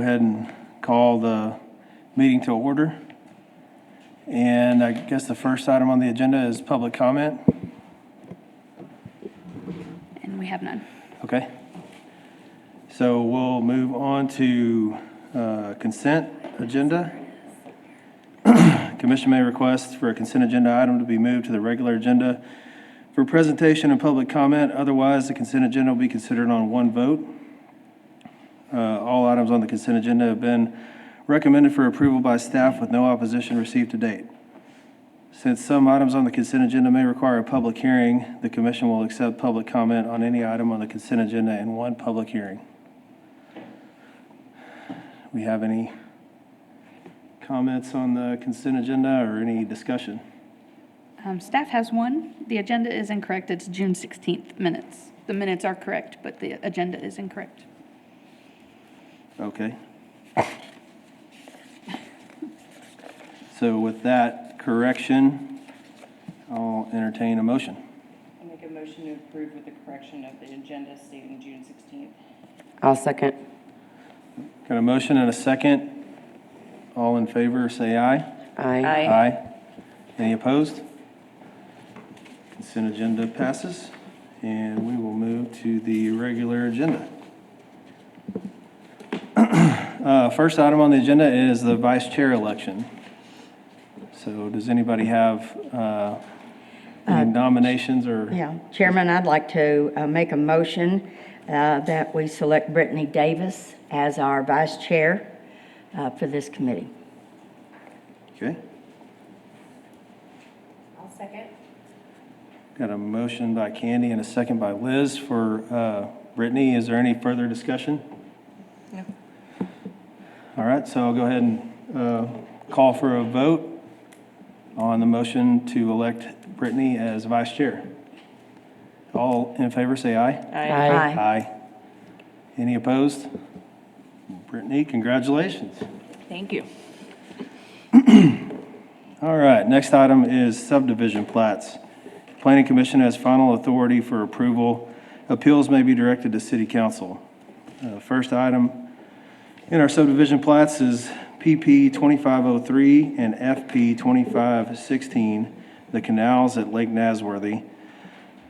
Go ahead and call the meeting to order. And I guess the first item on the agenda is public comment. And we have none. Okay. So we'll move on to consent agenda. Commission may request for a consent agenda item to be moved to the regular agenda for presentation and public comment. Otherwise, the consent agenda will be considered on one vote. All items on the consent agenda have been recommended for approval by staff with no opposition received to date. Since some items on the consent agenda may require a public hearing, the commission will accept public comment on any item on the consent agenda in one public hearing. We have any comments on the consent agenda or any discussion? Staff has one. The agenda is incorrect. It's June 16th minutes. The minutes are correct, but the agenda is incorrect. Okay. So with that correction, I'll entertain a motion. I make a motion to approve with the correction of the agenda stating June 16th. I'll second. Got a motion and a second. All in favor, say aye. Aye. Aye. Any opposed? Consent agenda passes, and we will move to the regular agenda. First item on the agenda is the vice chair election. So does anybody have any nominations or? Yeah, Chairman, I'd like to make a motion that we select Brittany Davis as our vice chair for this committee. Okay. I'll second. Got a motion by Candy and a second by Liz for Brittany. Is there any further discussion? No. All right, so I'll go ahead and call for a vote on the motion to elect Brittany as vice chair. All in favor, say aye. Aye. Aye. Any opposed? Brittany, congratulations. Thank you. All right, next item is subdivision plats. Planning Commission has final authority for approval. Appeals may be directed to City Council. First item in our subdivision plats is PP 2503 and FP 2516, the canals at Lake Nasworthy.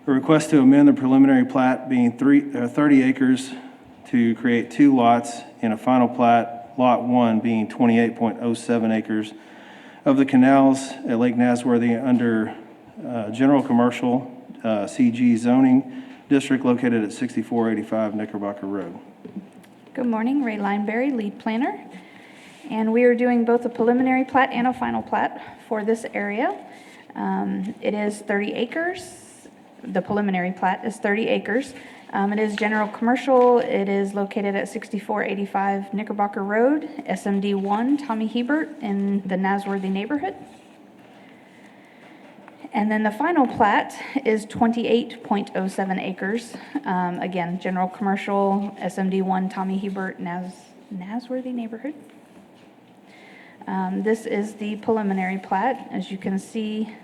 A request to amend the preliminary plat being 30 acres to create two lots, and a final plat, Lot 1, being 28.07 acres of the canals at Lake Nasworthy under General Commercial CG zoning district located at 6485 Knickerbocker Road. Good morning, Ray Lineberry, lead planner. And we are doing both a preliminary plat and a final plat for this area. It is 30 acres. The preliminary plat is 30 acres. It is general commercial. It is located at 6485 Knickerbocker Road, SMD 1, Tommy Hebert, in the Nasworthy neighborhood. And then the final plat is 28.07 acres. Again, general commercial, SMD 1, Tommy Hebert, Nasworthy neighborhood. This is the preliminary plat. As you can see,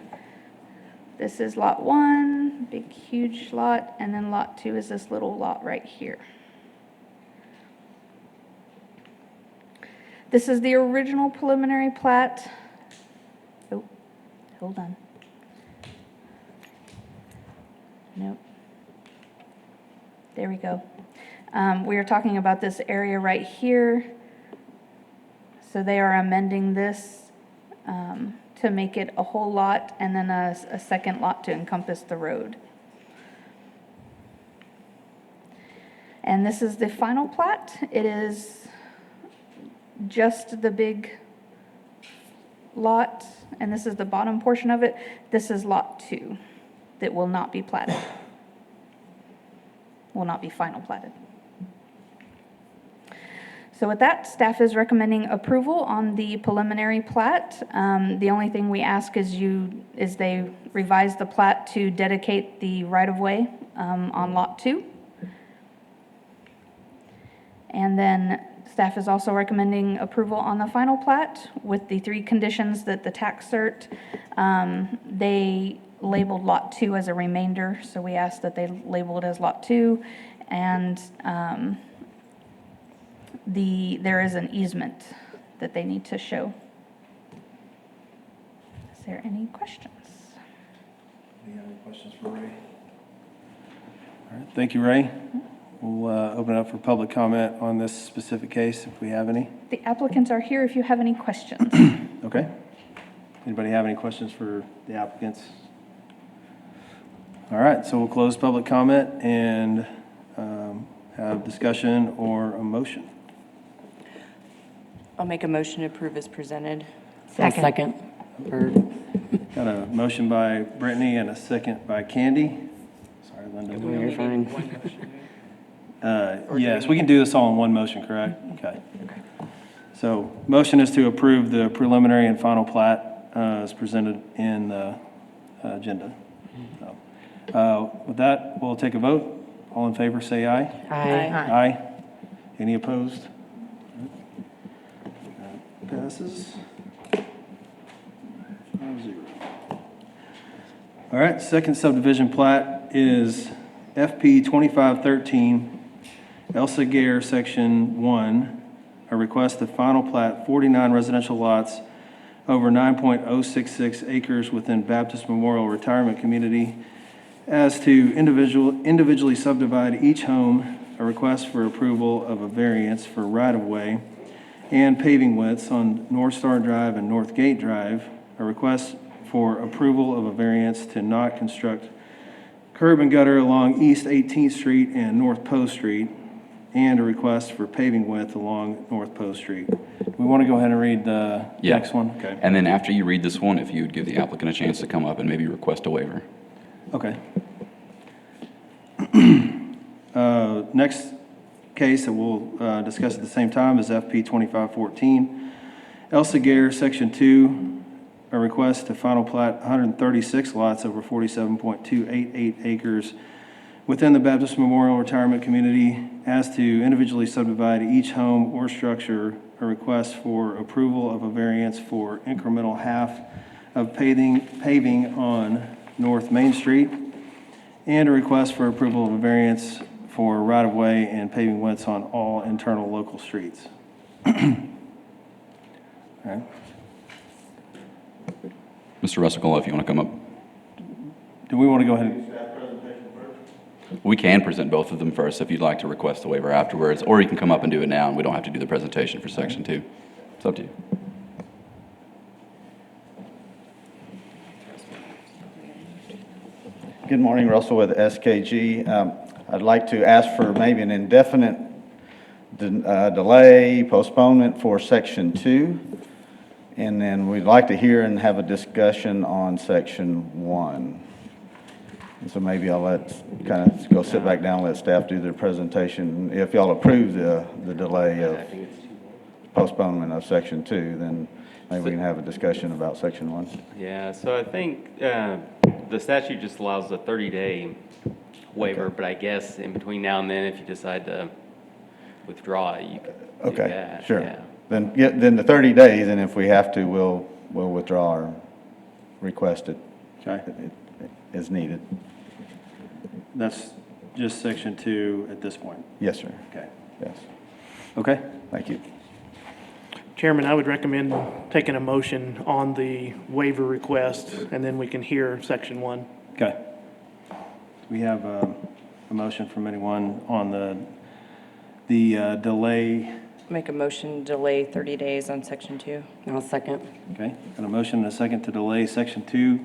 this is lot 1, big huge lot, and then lot 2 is this little lot right here. This is the original preliminary plat. Oh, hold on. Nope. There we go. We are talking about this area right here. So they are amending this to make it a whole lot and then a second lot to encompass the road. And this is the final plat. It is just the big lot, and this is the bottom portion of it. This is lot 2 that will not be platted, will not be final platted. So with that, staff is recommending approval on the preliminary plat. The only thing we ask is they revise the plat to dedicate the right-of-way on lot 2. And then staff is also recommending approval on the final plat with the 3 conditions that the tax cert, they labeled lot 2 as a remainder, so we asked that they label it as lot 2, and there is an easement that they need to show. Is there any questions? Any other questions for Ray? All right, thank you, Ray. We'll open it up for public comment on this specific case, if we have any. The applicants are here if you have any questions. Okay. Anybody have any questions for the applicants? All right, so we'll close public comment and have discussion or a motion. I'll make a motion to approve as presented. I'll second. Or, Got a motion by Brittany and a second by Candy. Sorry, Linda. you're fine. Yes, we can do this all in one motion, correct? Okay. So motion is to approve the preliminary and final plat as presented in the agenda. So, with that, we'll take a vote. All in favor, say aye. Aye. Aye. Any opposed? That passes. 5-0. All right, second subdivision plat is FP 2513, Elsa Gare, Section 1, a request to final plat 49 residential lots over 9.066 acres within Baptist Memorial Retirement Community as to individually subdivide each home, a request for approval of a variance for right-of-way and paving widths on North Star Drive and North Gate Drive, a request for approval of a variance to not construct curb and gutter along East 18th Street and North Post Street, and a request for paving width along North Post Street. We want to go ahead and read the Yeah. next one? Okay. And then after you read this one, if you would give the applicant a chance to come up and maybe request a waiver. Okay. Next case that we'll discuss at the same time is FP 2514. Elsa Gare, Section 2, a request to final plat 136 lots over 47.288 acres within the Baptist Memorial Retirement Community as to individually subdivide each home or structure, a request for approval of a variance for incremental half of paving on North Main Street, and a request for approval of a variance for right-of-way and paving widths on all internal local streets. All right. Mr. Rusicola, if you want to come up. Do we want to go ahead and We can present both of them first if you'd like to request a waiver afterwards, or you can come up and do it now, and we don't have to do the presentation for Section 2. It's up to you. Good morning, Russell with SKG. I'd like to ask for maybe an indefinite delay, postponement for Section 2, and then we'd like to hear and have a discussion on Section 1. And so maybe I'll kind of go sit back down, let staff do their presentation. If y'all approve the delay of postponement of Section 2, then maybe we can have a discussion about Section 1. Yeah, so I think the statute just allows a 30-day waiver, but I guess in between now and then, if you decide to withdraw it, you could do Okay, that. sure. Yeah. Then the 30 days, and if we have to, we'll withdraw or request it Okay. as needed. That's just Section 2 at this point. Yes, sir. Okay. Yes. Okay. Thank you. Chairman, I would recommend taking a motion on the waiver request, and then we can hear Section 1. Okay. We have a motion from anyone on the delay. Make a motion to delay 30 days on Section 2. I'll second. Okay. Got a motion and a second to delay Section 2.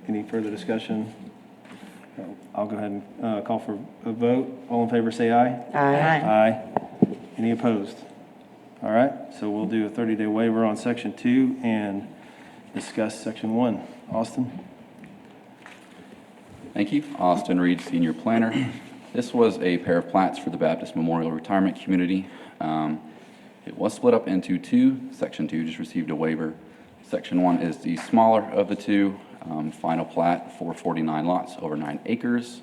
Any further discussion? I'll go ahead and call for a vote. All in favor, say aye. Aye. Aye. Any opposed? All right, so we'll do a 30-day waiver on Section 2 and discuss Section 1. Austin? Thank you. Austin Reed, Senior Planner. This was a pair of plats for the Baptist Memorial Retirement Community. It was split up into two. Section 2 just received a waiver. Section 1 is the smaller of the two. Final plat for 49 lots over 9 acres.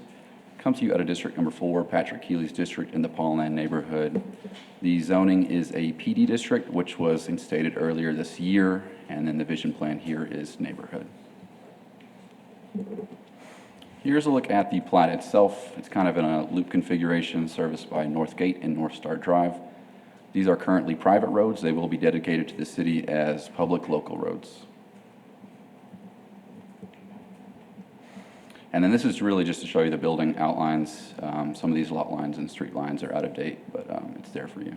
Comes to you out of District Number 4, Patrick Keeley's district in the Paulland neighborhood. The zoning is a PD district, which was instated earlier this year, and then the vision plan here is neighborhood. Here's a look at the plat itself. It's kind of in a loop configuration serviced by Northgate and North Star Drive. These are currently private roads. They will be dedicated to the city as public local roads. And then this is really just to show you the building outlines. Some of these lot lines and street lines are out of date, but it's there for you.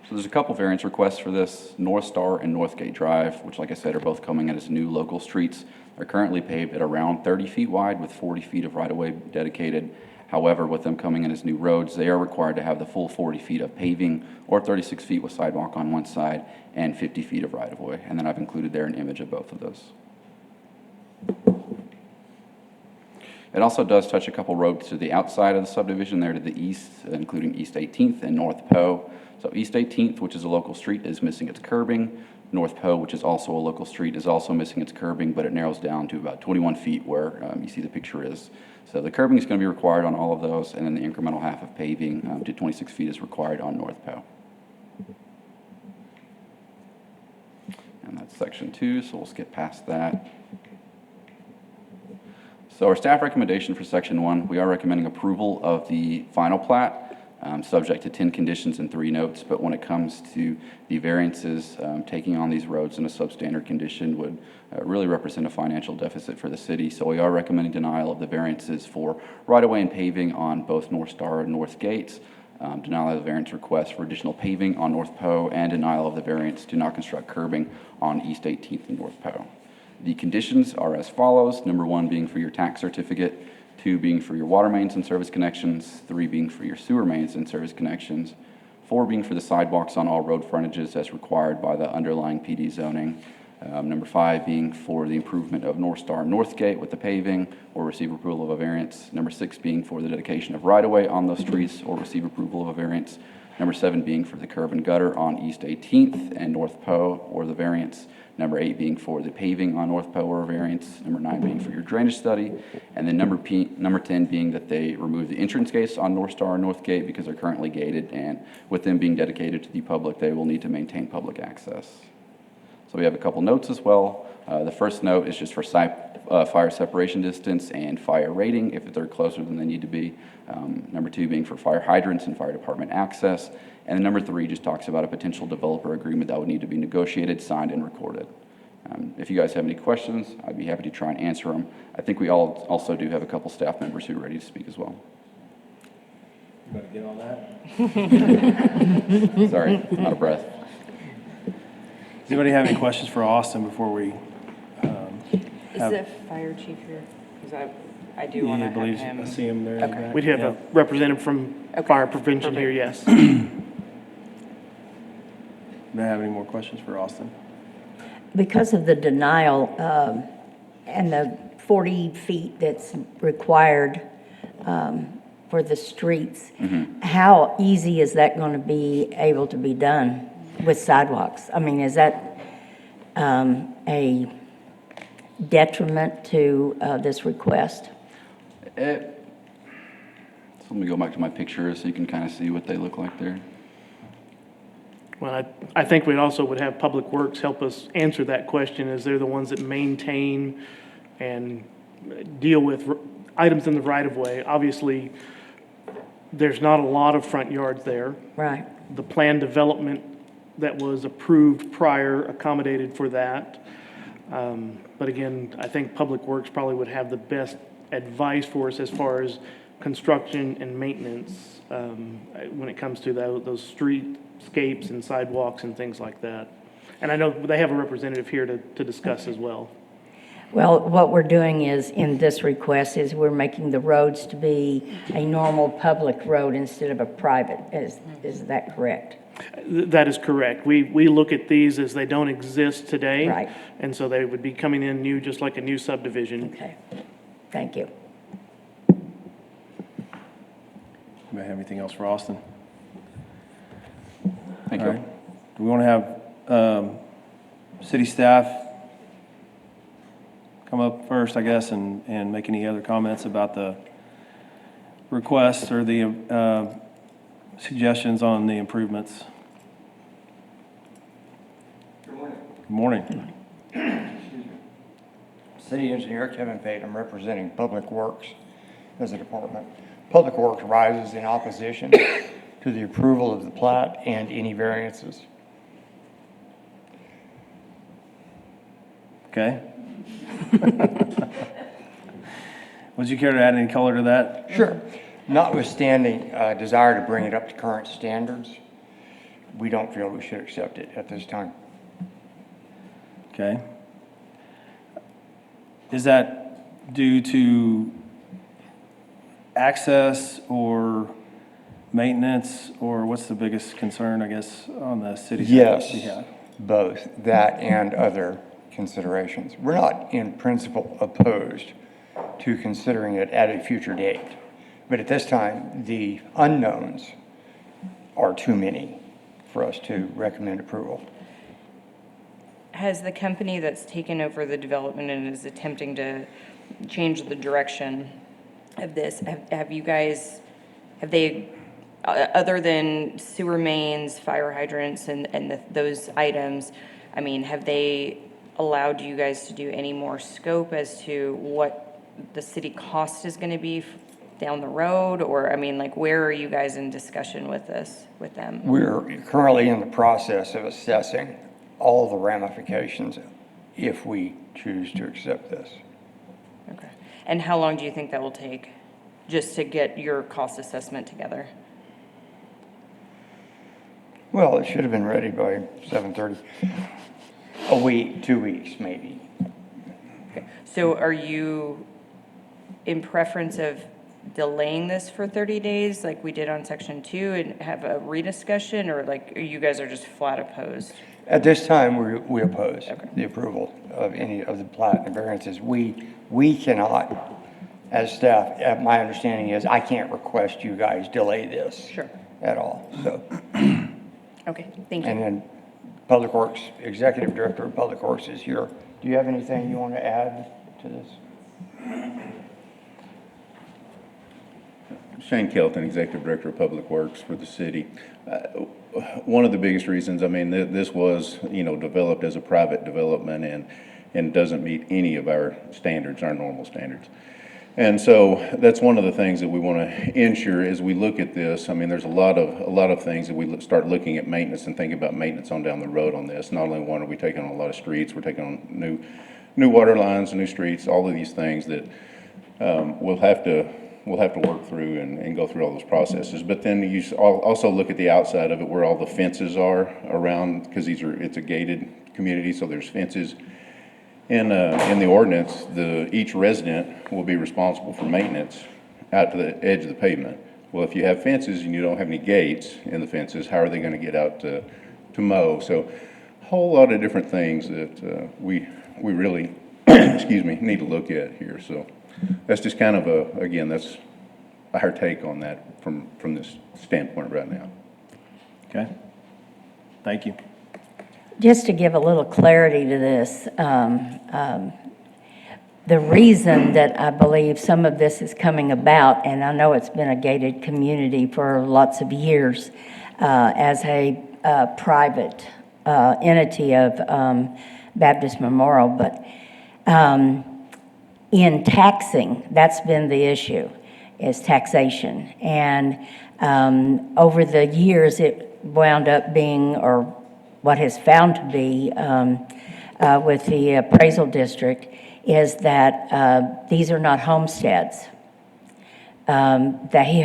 So there's a couple variance requests for this. North Star and Northgate Drive, which like I said, are both coming in as new local streets, are currently paved at around 30 feet wide with 40 feet of right-of-way dedicated. However, with them coming in as new roads, they are required to have the full 40 feet of paving or 36 feet with sidewalk on one side and 50 feet of right-of-way. And then I've included there an image of both of those. It also does touch a couple roads to the outside of the subdivision there to the east, including East 18th and North Poe. So East 18th, which is a local street, is missing its curbing. North Poe, which is also a local street, is also missing its curbing, but it narrows down to about 21 feet where you see the picture is. So the curbing is going to be required on all of those, and then the incremental half of paving to 26 feet is required on North Poe. And that's section 2, so we'll skip past that. So our staff recommendation for section 1, we are recommending approval of the final plat, subject to 10 conditions and 3 notes, but when it comes to the variances, taking on these roads in a substandard condition would really represent a financial deficit for the city. So we are recommending denial of the variances for right-of-way and paving on both North Star and North Gates, denial of the variance request for additional paving on North Poe, and denial of the variance to not construct curbing on East 18th and North Poe. The conditions are as follows, number 1 being for your tax certificate, 2 being for your water mains and service connections, 3 being for your sewer mains and service connections, 4 being for the sidewalks on all road frontages as required by the underlying PD zoning, number 5 being for the improvement of North Star and Northgate with the paving or receive approval of a variance, number 6 being for the dedication of right-of-way on those streets or receive approval of a variance, number 7 being for the curb and gutter on East 18th and North Poe or the variance, number 8 being for the paving on North Poe or variance, number 9 being for your drainage study, and then number 10 being that they remove the entrance gates on North Star and Northgate because they're currently gated, and with them being dedicated to the public, they will need to maintain public access. So we have a couple notes as well. The first note is just for fire separation distance and fire rating if they're closer than they need to be. Number 2 being for fire hydrants and fire department access. And then number 3 just talks about a potential developer agreement that would need to be negotiated, signed, and recorded. If you guys have any questions, I'd be happy to try and answer them. I think we all also do have a couple staff members who are ready to speak as well. You about to get on that? Sorry, out of breath. Does anybody have any questions for Austin before we Is have? the fire chief here? Because I do want to have I him. see him there in the Okay. back. We'd have Yeah. a representative from fire prevention here, yes. Do I have any more questions for Austin? Because of the denial and the 40 feet that's required for the streets, how easy is that going to be able to be done with sidewalks? I mean, is that a detriment to this request? So let me go back to my pictures so you can kind of see what they look like there. Well, I think we also would have Public Works help us answer that question, as they're the ones that maintain and deal with items in the right-of-way. Obviously, there's not a lot of front yards there. Right. The planned development that was approved prior accommodated for that. But again, I think Public Works probably would have the best advice for us as far as construction and maintenance when it comes to those streetscapes and sidewalks and things like that. And I know they have a representative here to discuss as well. Well, what we're doing is, in this request, is we're making the roads to be a normal public road instead of a private. Is that correct? That is correct. We look at these as they don't exist today. Right. And so they would be coming in new, just like a new subdivision. Okay. Thank you. Anybody have anything else for Austin? Thank All you. right. Do we want to have city staff come up first, I guess, and make any other comments about the requests or the suggestions on the improvements? Good morning. Good morning. City Engineer Kevin Pate. I'm representing Public Works as a department. Public Works rises in opposition to the approval of the plat and any variances. Okay. Would you care to add any color to that? Sure. Notwithstanding desire to bring it up to current standards, we don't feel we should accept it at this time. Okay. Is that due to access or maintenance, or what's the biggest concern, I guess, on the city's Yes, behalf? both that and other considerations. We're not in principle opposed to considering it at a future date, but at this time, the unknowns are too many for us to recommend approval. Has the company that's taken over the development and is attempting to change the direction of this, have they, other than sewer mains, fire hydrants, and those items, I mean, have they allowed you guys to do any more scope as to what the city cost is going to be down the road? Or, I mean, like, where are you guys in discussion with this, with them? We're currently in the process of assessing all the ramifications if we choose to accept this. Okay. And how long do you think that will take, just to get your cost assessment together? Well, it should have been ready by 7:30. A week, 2 weeks, maybe. Okay. So are you in preference of delaying this for 30 days like we did on section 2 and have a rediscussion, or like you guys are just flat opposed? At this time, we oppose Okay. the approval of any of the plat and variances. We cannot, as staff, my understanding is I can't request you guys delay this. Sure. At all, so. Okay, thank And you. then Public Works, Executive Director of Public Works is here. Do you have anything you want to add to this? Shane Kelton, Executive Director of Public Works for the city. One of the biggest reasons, I mean, this was, developed as a private development and doesn't meet any of our standards, our normal standards. And so that's one of the things that we want to ensure as we look at this. I mean, there's a lot of things that we start looking at maintenance and thinking about maintenance on down the road on this. Not only are we taking on a lot of streets, we're taking on new water lines, new streets, all of these things that we'll have to work through and go through all those processes. But then you also look at the outside of it, where all the fences are around, because it's a gated community, so there's fences. In the ordinance, each resident will be responsible for maintenance out to the edge of the pavement. Well, if you have fences and you don't have any gates in the fences, how are they going to get out to mow? So a whole lot of different things that we really, excuse me, need to look at here. So that's just kind of again, that's our take on that from this standpoint right now. Okay. Thank you. Just to give a little clarity to this, the reason that I believe some of this is coming about, and I know it's been a gated community for lots of years, as a private entity of Baptist Memorial, but in taxing, that's been the issue, is taxation. And over the years, it wound up being, or what has found to be with the appraisal district, is that these are not homesteads. They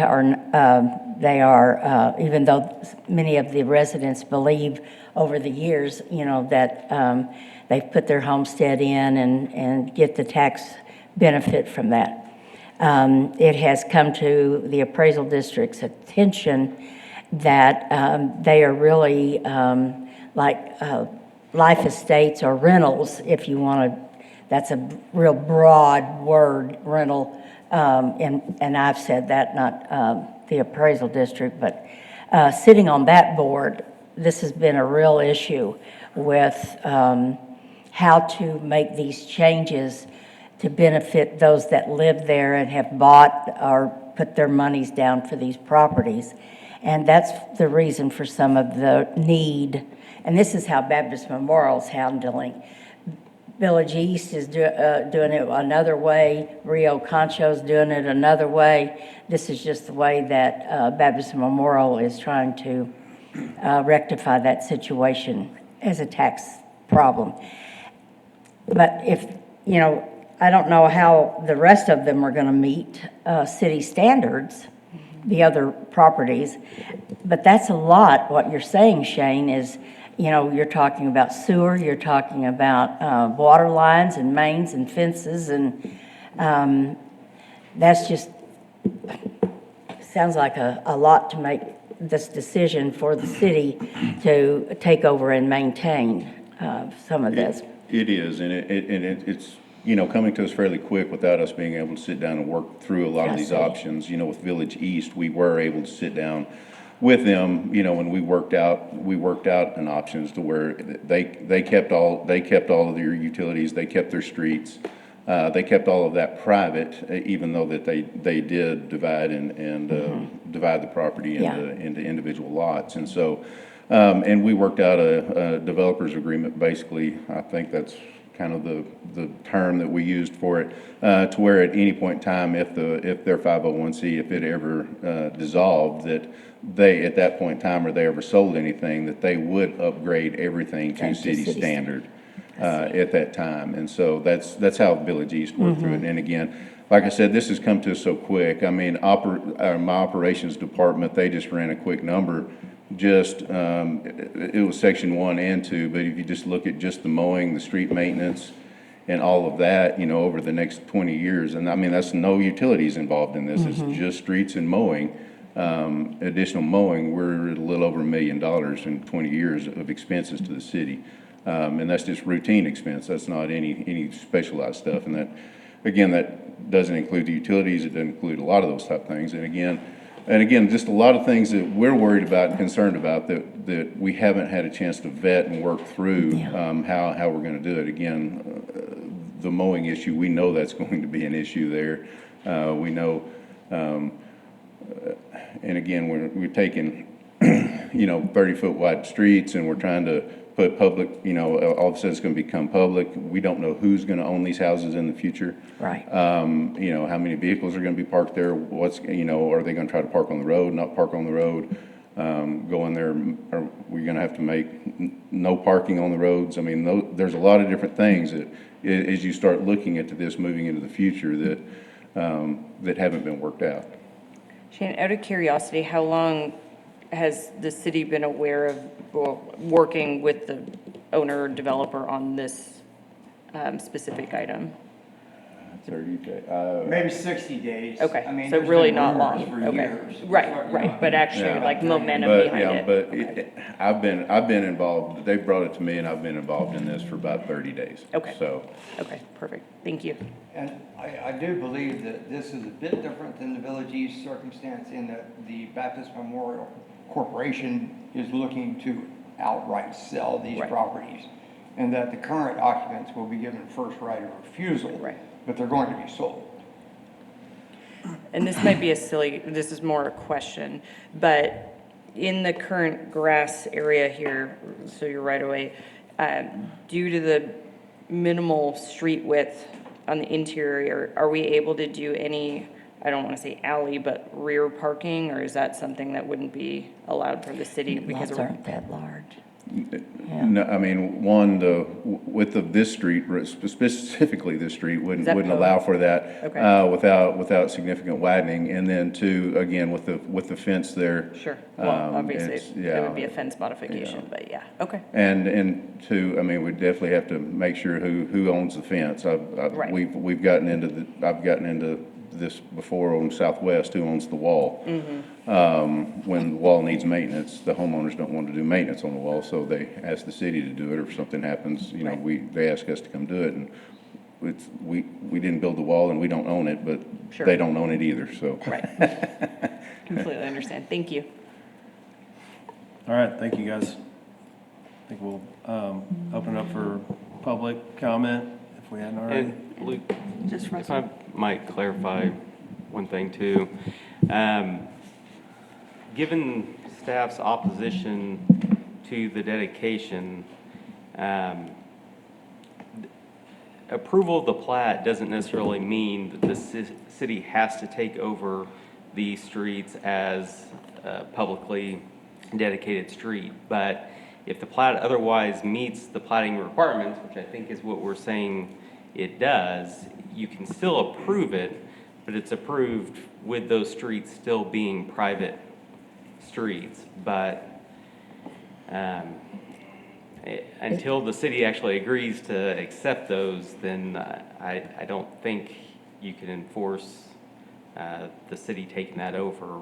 are, even though many of the residents believe over the years, that they've put their homestead in and get the tax benefit from that. It has come to the appraisal district's attention that they are really like life estates or rentals, if you want to. That's a real broad word, rental, and I've said that, not the appraisal district, but sitting on that board, this has been a real issue with how to make these changes to benefit those that live there and have bought or put their monies down for these properties. And that's the reason for some of the need, and this is how Baptist Memorial's handling. Village East is doing it another way, Rio Concho's doing it another way. This is just the way that Baptist Memorial is trying to rectify that situation as a tax problem. But if, you know, I don't know how the rest of them are going to meet city standards, the other properties, but that's a lot. What you're saying, Shane, is, you know, you're talking about sewer, you're talking about water lines and mains and fences, and that's just, sounds like a lot to make this decision for the city to take over and maintain some of this. It is, and it's, you know, coming to us fairly quick without us being able to sit down and work through a lot of these options. You know, with Village East, we were able to sit down with them, you know, and we worked out an options to where they kept all of their utilities, they kept their streets, they kept all of that private, even though that they did divide and divide the property into individual lots. And so, and we worked out a developer's agreement, basically. I think that's kind of the term that we used for it, to where at any point in time, if their 501c, if it ever dissolved, that they, at that point in time, or they ever sold anything, that they would upgrade everything to city standard at that time. And so that's how Village East worked through it. And again, like I said, this has come to us so quick. I mean, my operations department, they just ran a quick number. Just, it was section 1 and 2, but if you just look at just the mowing, the street maintenance, and all of that, you know, over the next 20 years, and I mean, that's no utilities involved in this, it's just streets and mowing, additional mowing, we're at a little over $1 million in 20 years of expenses to the city. And that's just routine expense, that's not any specialized stuff, and that, again, that doesn't include the utilities, it doesn't include a lot of those type of things, and again, just a lot of things that we're worried about and concerned about that we haven't had a chance to vet and work through, how we're gonna do it. Again, the mowing issue, we know that's going to be an issue there. We know, and again, we're taking, you know, 30-foot wide streets, and we're trying to put public, you know, all of a sudden it's gonna become public. We don't know who's gonna own these houses in the future. Right. You know, how many vehicles are gonna be parked there? What's, you know, are they gonna try to park on the road, not park on the road? Go in there, are we gonna have to make no parking on the roads? I mean, there's a lot of different things that, as you start looking into this, moving into the future, that, that haven't been worked out. Shane, out of curiosity, how long has the city been aware of, well, working with the owner or developer on this specific item? 30 days. Maybe 60 days. Okay, I mean, so there's really been not rumors long. for Okay, years. right, but actually like momentum But, behind yeah, it. but I've been involved, they brought it to me, and I've been involved in this for about 30 days. Okay. So, Okay, perfect, thank you. And I do believe that this is a bit different than the Village East circumstance in that the Baptist Memorial Corporation is looking to outright sell these Right. properties, and that the current occupants will be given first right of refusal. Right. But they're going to be sold. And this might be this is more a question, but in the current grass area here, so you're right away, due to the minimal street width on the interior, are we able to do any, I don't want to say alley, but rear parking, or is that something that wouldn't be allowed for the city? Because Lots aren't that large. no, I mean, one, the width of this street, specifically this street, wouldn't that allow for that. Okay. Without significant widening, and then two, again, with the fence there. Sure, well, obviously, it's- it yeah. would be a fence modification, but yeah, okay. And two, I mean, we definitely have to make sure who owns the fence. Right. I've gotten into this before on Southwest, who owns the wall. When the wall needs maintenance, the homeowners don't want to do maintenance on the wall, so they ask the city to do it, or if something happens, you know, they ask us to come do it, and we didn't build the wall and we don't own it, but Sure. they don't own it either, so. Right. Completely understand, thank you. All right, thank you, guys. I think we'll open it up for public comment, if we hadn't already. And Luke, Just if I might clarify one thing too. Given staff's opposition to the dedication, approval of the plat doesn't necessarily mean that the city has to take over these streets as a publicly dedicated street. But if the plat otherwise meets the plating requirements, which I think is what we're saying it does, you can still approve it, but it's approved with those streets still being private streets. But until the city actually agrees to accept those, then I don't think you can enforce the city taking that over,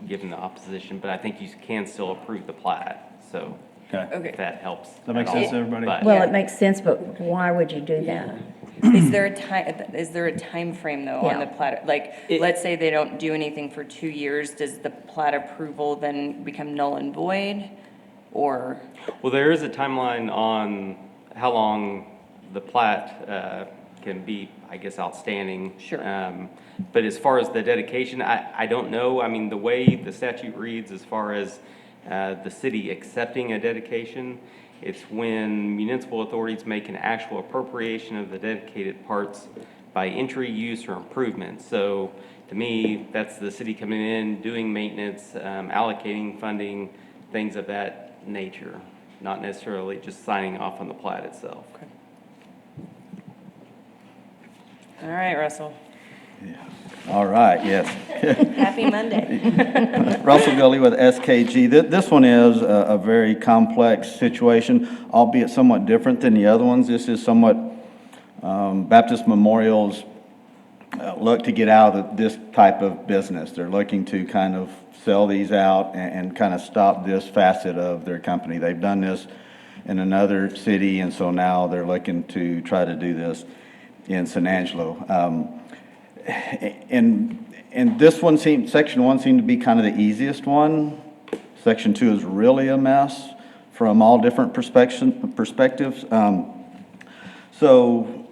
given the opposition, but I think you can still approve the plat, so Okay. if that helps. That makes at all. sense to everybody? But- Well, it makes sense, but why would you do that? Is there a time frame though on Yeah. the plat? Like, let's say they don't do anything for 2 years, does the plat approval then become null and void? Or, Well, there is a timeline on how long the plat can be, I guess, outstanding. Sure. But as far as the dedication, I don't know. I mean, the way the statute reads as far as the city accepting a dedication, it's when municipal authorities make an actual appropriation of the dedicated parts by entry, use, or improvement. So to me, that's the city coming in, doing maintenance, allocating funding, things of that nature, not necessarily just signing off on the plat itself. all right, Russell, All right, yes. happy Monday. Russell Gully with SKG. This one is a very complex situation, albeit somewhat different than the other ones. This is somewhat, Baptist Memorial's look to get out of this type of business. They're looking to kind of sell these out and kind of stop this facet of their company. They've done this in another city, and so now they're looking to try to do this in San Angelo. And this one section 1 seemed to be kind of the easiest one. Section 2 is really a mess from all different perspectives. So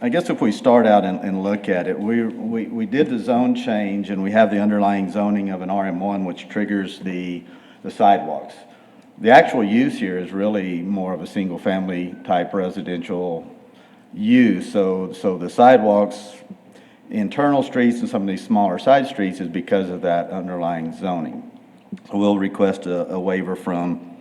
I guess if we start out and look at it, we did the zone change, and we have the underlying zoning of an RM1, which triggers the sidewalks. The actual use here is really more of a single-family type residential use. So the sidewalks, internal streets and some of these smaller side streets is because of that underlying zoning. So we'll request a waiver from,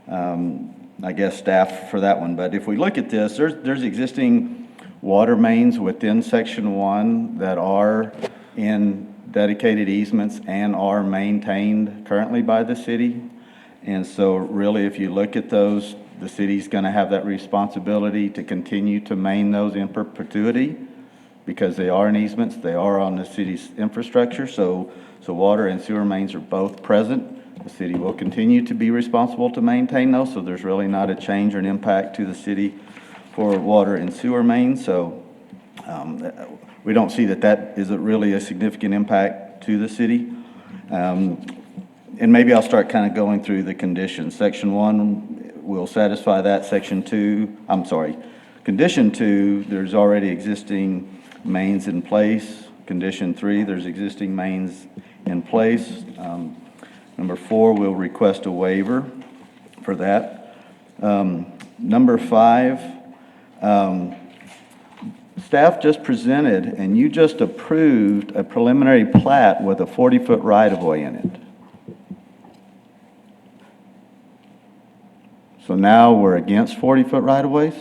I guess, staff for that one. But if we look at this, there's existing water mains within Section 1 that are in dedicated easements and are maintained currently by the city. And so really, if you look at those, the city's going to have that responsibility to continue to maintain those in perpetuity, because they are in easements, they are on the city's infrastructure, so water and sewer mains are both present. The city will continue to be responsible to maintain those, so there's really not a change or an impact to the city for water and sewer mains. So we don't see that is really a significant impact to the city. And maybe I'll start kind of going through the conditions. Section 1 will satisfy that. Condition 2, there's already existing mains in place. Condition 3, there's existing mains in place. Number 4, we'll request a waiver for that. Number 5, staff just presented and you just approved a preliminary plat with a 40-foot right-of-way in it. So now we're against 40-foot right-of-ways?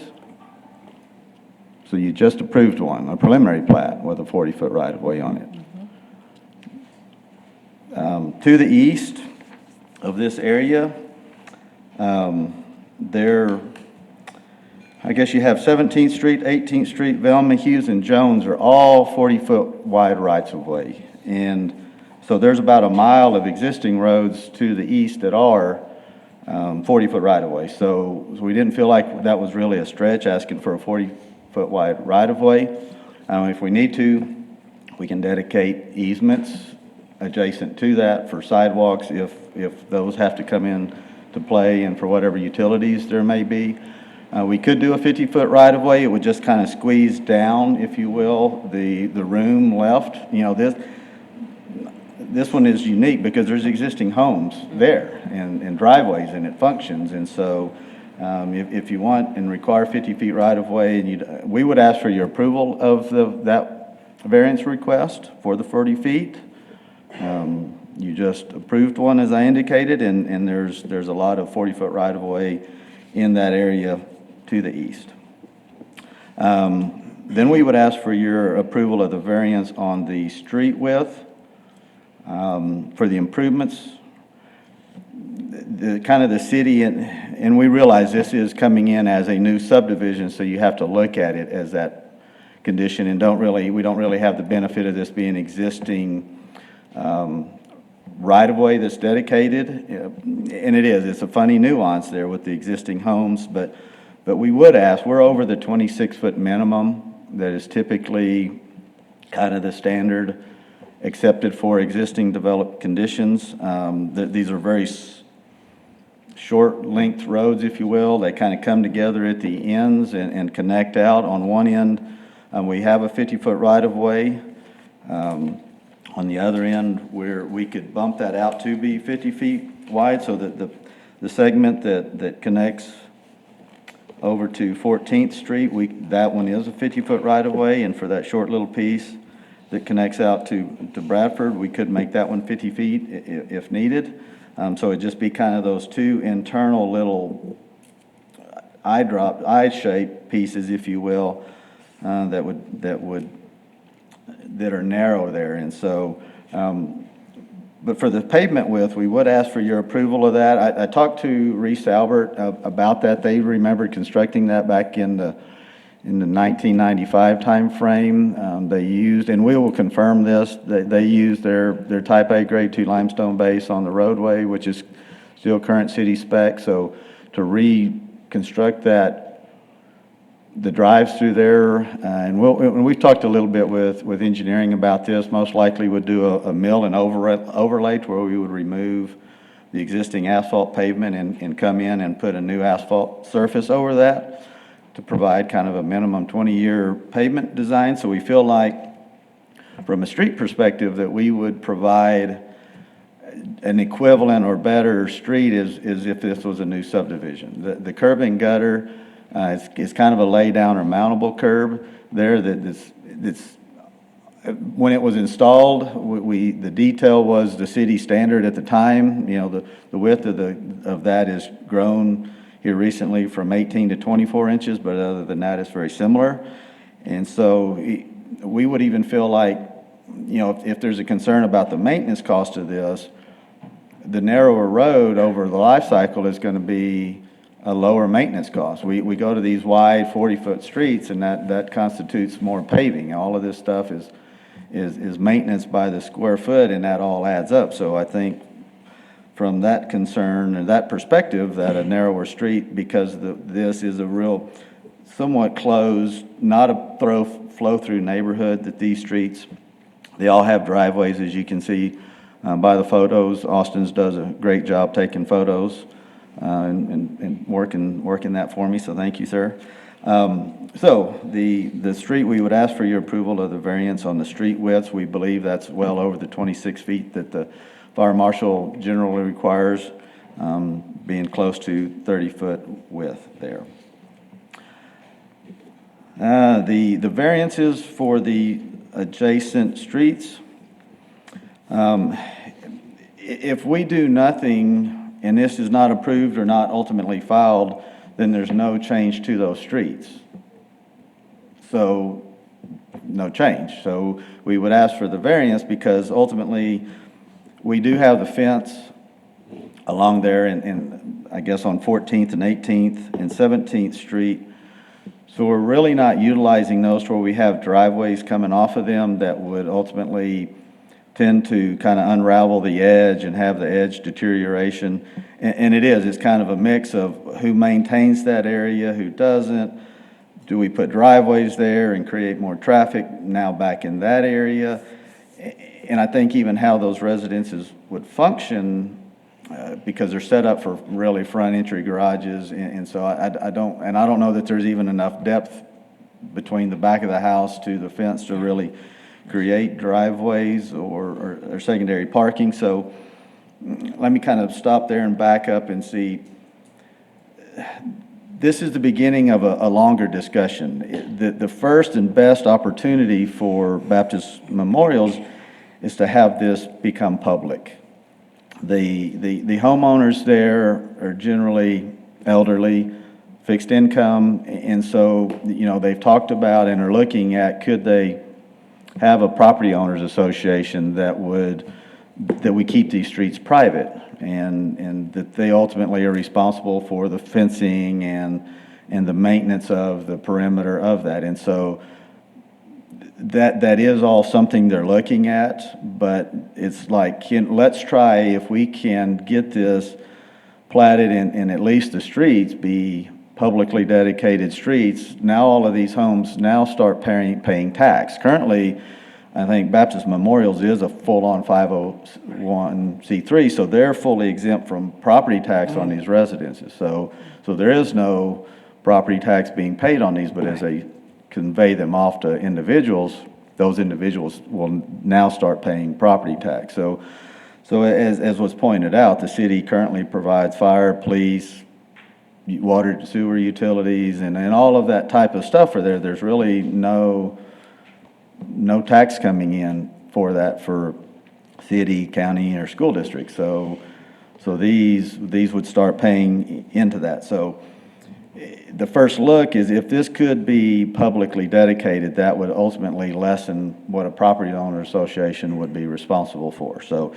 So you just approved one, a preliminary plat with a 40-foot right-of-way on it. To the east of this area, I guess you have 17th Street, 18th Street, Velma, Hughes, and Jones are all 40-foot wide rights-of-way. And so there's about a mile of existing roads to the east that are 40-foot right-of-way. So we didn't feel like that was really a stretch, asking for a 40-foot wide right-of-way. If we need to, we can dedicate easements adjacent to that for sidewalks if those have to come in to play and for whatever utilities there may be. We could do a 50-foot right-of-way. It would just kind of squeeze down, if you will, the room left. You know, this one is unique because there's existing homes there and driveways, and it functions. And so If you want and require 50 feet right-of-way, and we would ask for your approval of that variance request for the 40 feet. You just approved one, as I indicated, and there's a lot of 40-foot right-of-way in that area to the east. Then we would ask for your approval of the variance on the street width for the improvements. The city, and we realize this is coming in as a new subdivision, so you have to look at it as that condition, and we don't really have the benefit of this being existing right-of-way that's dedicated, and it's a funny nuance there with the existing homes, but we would ask, we're over the 26-foot minimum that is typically kind of the standard accepted for existing developed conditions. These are very short-length roads, if you will. They kind of come together at the ends and connect out. On one end, we have a 50-foot right-of-way. On the other end, where we could bump that out to be 50 feet wide, so that the segment that connects over to 14th Street, that one is a 50-foot right-of-way, and for that short little piece that connects out to Bradford, we could make that one 50 feet if needed. So it'd just be kind of those two internal little eye-shaped pieces, if you will, that are narrow there. And so, but for the pavement width, we would ask for your approval of that. I talked to Reese Albert about that. They remembered constructing that back in the 1995 timeframe. They used, and we will confirm this, they used their type A grade 2 limestone base on the roadway, which is still current city spec. So to reconstruct the drives through there, and we've talked a little bit with engineering about this. Most likely would do a mill and overlay to where we would remove the existing asphalt pavement and come in and put a new asphalt surface over that to provide kind of a minimum 20-year pavement design. So we feel like, from a street perspective, that we would provide an equivalent or better street as if this was a new subdivision. The curb and gutter is kind of a lay down or mountable curb there that's when it was installed, the detail was the city standard at the time. The width of that is grown here recently from 18 to 24 inches, but other than that, it's very similar. And so we would even feel like, if there's a concern about the maintenance cost of this, the narrower road over the life cycle is going to be a lower maintenance cost. We go to these wide 40-foot streets, and that constitutes more paving. All of this stuff is maintenance by the square foot, and that all adds up. So I think from that concern and that perspective, that a narrower street, because this is a real somewhat closed, not a flow-through neighborhood, that these streets, they all have driveways, as you can see by the photos. Austin's does a great job taking photos and working that for me, so thank you, sir. So the street, we would ask for your approval of the variance on the street widths. We believe that's well over the 26 feet that the fire marshal generally requires, being close to 30-foot width there. The variances for the adjacent streets, if we do nothing and this is not approved or not ultimately filed, then there's no change to those streets. So no change. So we would ask for the variance because ultimately we do have the fence along there and I guess on 14th and 18th and 17th Street. So we're really not utilizing those to where we have driveways coming off of them that would ultimately tend to kind of unravel the edge and have the edge deterioration. And it's kind of a mix of who maintains that area, who doesn't. Do we put driveways there and create more traffic now back in that area? And I think even how those residences would function, because they're set up for really front entry garages. And so I don't know that there's even enough depth between the back of the house to the fence to really create driveways or secondary parking. So let me kind of stop there and back up and see. this is the beginning of a longer discussion. The first and best opportunity for Baptist Memorials is to have this become public. The homeowners there are generally elderly, fixed income, and so, you know, they've talked about and are looking at, could they have a property owners association that we keep these streets private, and that they ultimately are responsible for the fencing and the maintenance of the perimeter of that. And so that is all something they're looking at, but it's like, let's try if we can get this platted and at least the streets be publicly dedicated streets. Now all of these homes now start paying tax. Currently, I think Baptist Memorials is a full-on 501c3, so they're fully exempt from property tax on these residences. So there is no property tax being paid on these, but as they convey them off to individuals, those individuals will now start paying property tax. So as was pointed out, the city currently provides fire, police, water, sewer utilities, and all of that type of stuff for there. There's really no tax coming in for that for city, county, or school district. So these would start paying into that. So the first look is if this could be publicly dedicated, that would ultimately lessen what a property owner association would be responsible for. So,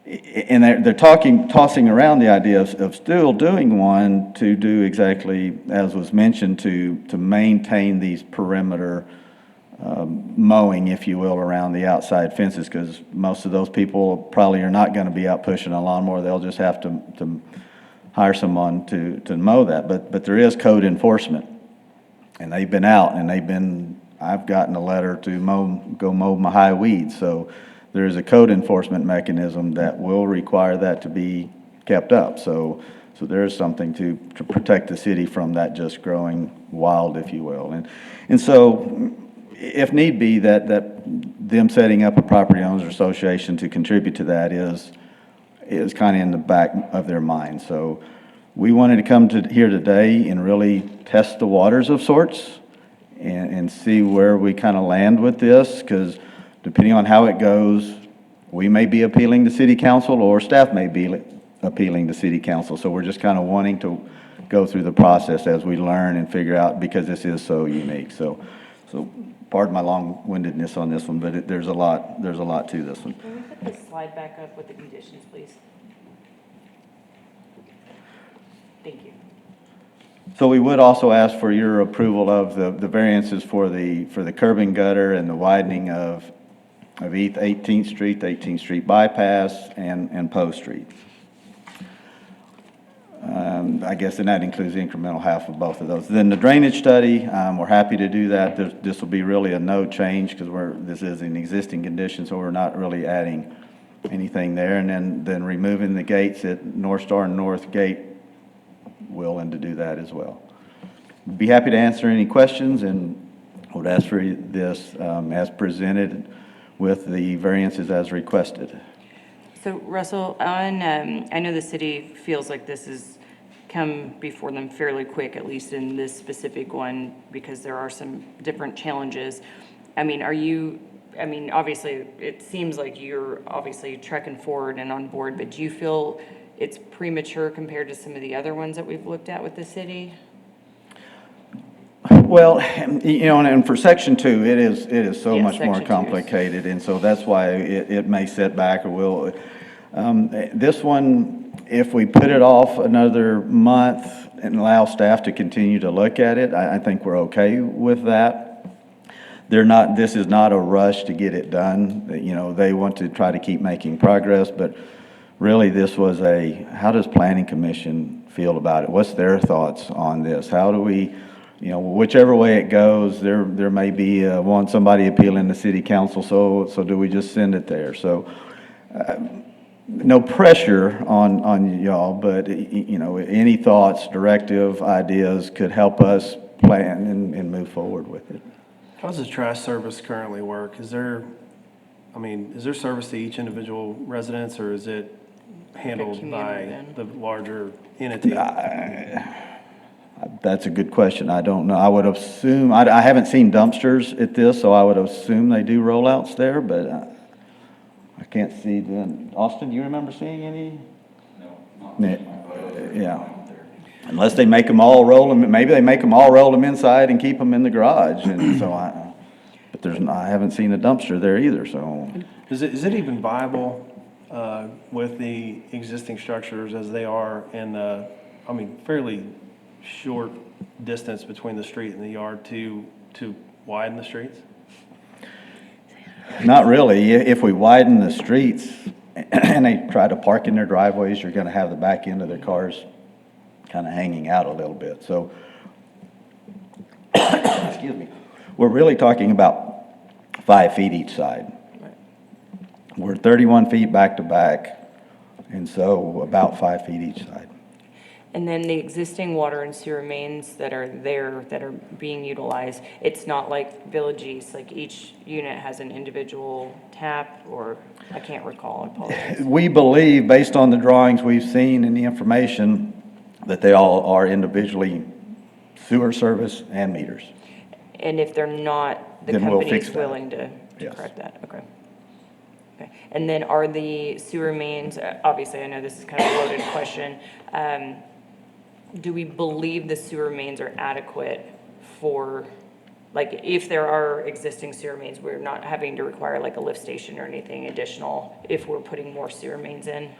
and they're tossing around the idea of still doing one to do exactly as was mentioned, to maintain these perimeter mowing, if you will, around the outside fences, because most of those people probably are not going to be out pushing a lawnmower. They'll just have to hire someone to mow that. But there is code enforcement, and they've been out, and I've gotten a letter to go mow my high weeds. So there is a code enforcement mechanism that will require that to be kept up. So there is something to protect the city from that just growing wild, if you will. And so if need be, that them setting up a property owners association to contribute to that is kind of in the back of their mind. So we wanted to come here today and really test the waters of sorts and see where we kind of land with this, because depending on how it goes, we may be appealing to city council or staff may be appealing to city council. So we're just kind of wanting to go through the process as we learn and figure out, because this is so unique. So pardon my long-windedness on this one, but there's a lot to this one. Can we put this slide back up with the conditions, please? Thank you. So we would also ask for your approval of the variances for the curb and gutter and the widening of 18th Street, the 18th Street bypass, and Post Street. I guess, and that includes the incremental half of both of those. Then the drainage study, we're happy to do that. This will be really a no change, because this is an existing condition, so we're not really adding anything there. And then removing the gates at North Star and North Gate, willing to do that as well. Be happy to answer any questions, and would ask for this as presented with the variances as requested. So Russell, I know the city feels like this has come before them fairly quick, at least in this specific one, because there are some different challenges. Obviously, it seems like you're obviously trekking forward and on board, but do you feel it's premature compared to some of the other ones that we've looked at with the city? Well, and for Section 2, it is so much more Section 2 complicated, and so that's why it may set back or will. This one, if we put it off another month and allow staff to continue to look at it, I think we're okay with that. This is not a rush to get it done. They want to try to keep making progress, but really this was how does Planning Commission feel about it? What's their thoughts on this? How do we, whichever way it goes, there may be somebody appealing to city council, so do we just send it there? So no pressure on y'all, but any thoughts, directive, ideas could help us plan and move forward with it. How does the trash service currently work? Is there service to each individual residence, or is it handled by the larger entity? I That's a good question. I don't know. I would assume, I haven't seen dumpsters at this, so I would assume they do rollouts there, but I can't see them. Austin, do you remember seeing any? No. Yeah. Unless they make them all roll them, maybe they make them all roll them inside and keep them in the garage, and so but I haven't seen a dumpster there either, so. Is it even viable with the existing structures as they are and fairly short distance between the street and the yard to widen the streets? Not really. If we widen the streets and they try to park in their driveways, you're gonna have the back end of their cars kind of hanging out a little bit. So, excuse me, we're really talking about 5 feet each side. We're 31 feet back to back, and so about 5 feet each side. And then the existing water and sewer mains that are there, that are being utilized, it's not like Village East, like each unit has an individual tap, or, I can't recall, I apologize. We believe, based on the drawings we've seen and the information, that they all are individually sewer service and meters. And if they're not, the Then we'll company's fix that. willing to Yes. correct that, okay. Okay, and then are the sewer mains, obviously, I know this is kind of a loaded question, do we believe the sewer mains are adequate for, like, if there are existing sewer mains, we're not having to require like a lift station or anything additional if we're putting more sewer mains in?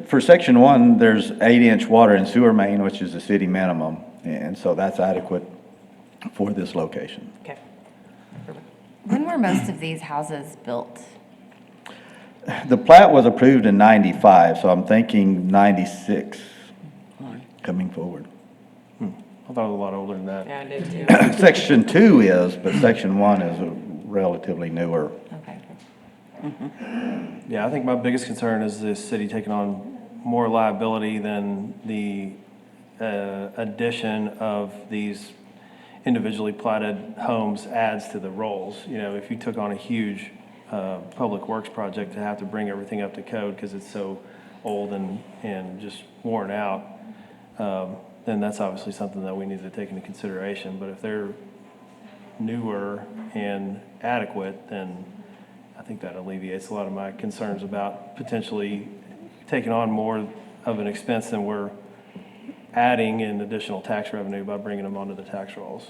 For section 1, there's 8-inch water and sewer main, which is the city minimum, and so that's adequate for this location. Okay. When were most of these houses built? The plat was approved in 95, so I'm thinking 96 coming forward. I thought it was a lot older than that. Yeah, I did too. Section 2 is, but section 1 is relatively newer. Okay. Yeah, I think my biggest concern is the city taking on more liability than the addition of these individually platted homes adds to the rolls. You know, if you took on a huge public works project to have to bring everything up to code because it's so old and just worn out, then that's obviously something that we need to take into consideration. But if they're newer and adequate, then I think that alleviates a lot of my concerns about potentially taking on more of an expense than we're adding in additional tax revenue by bringing them onto the tax rolls.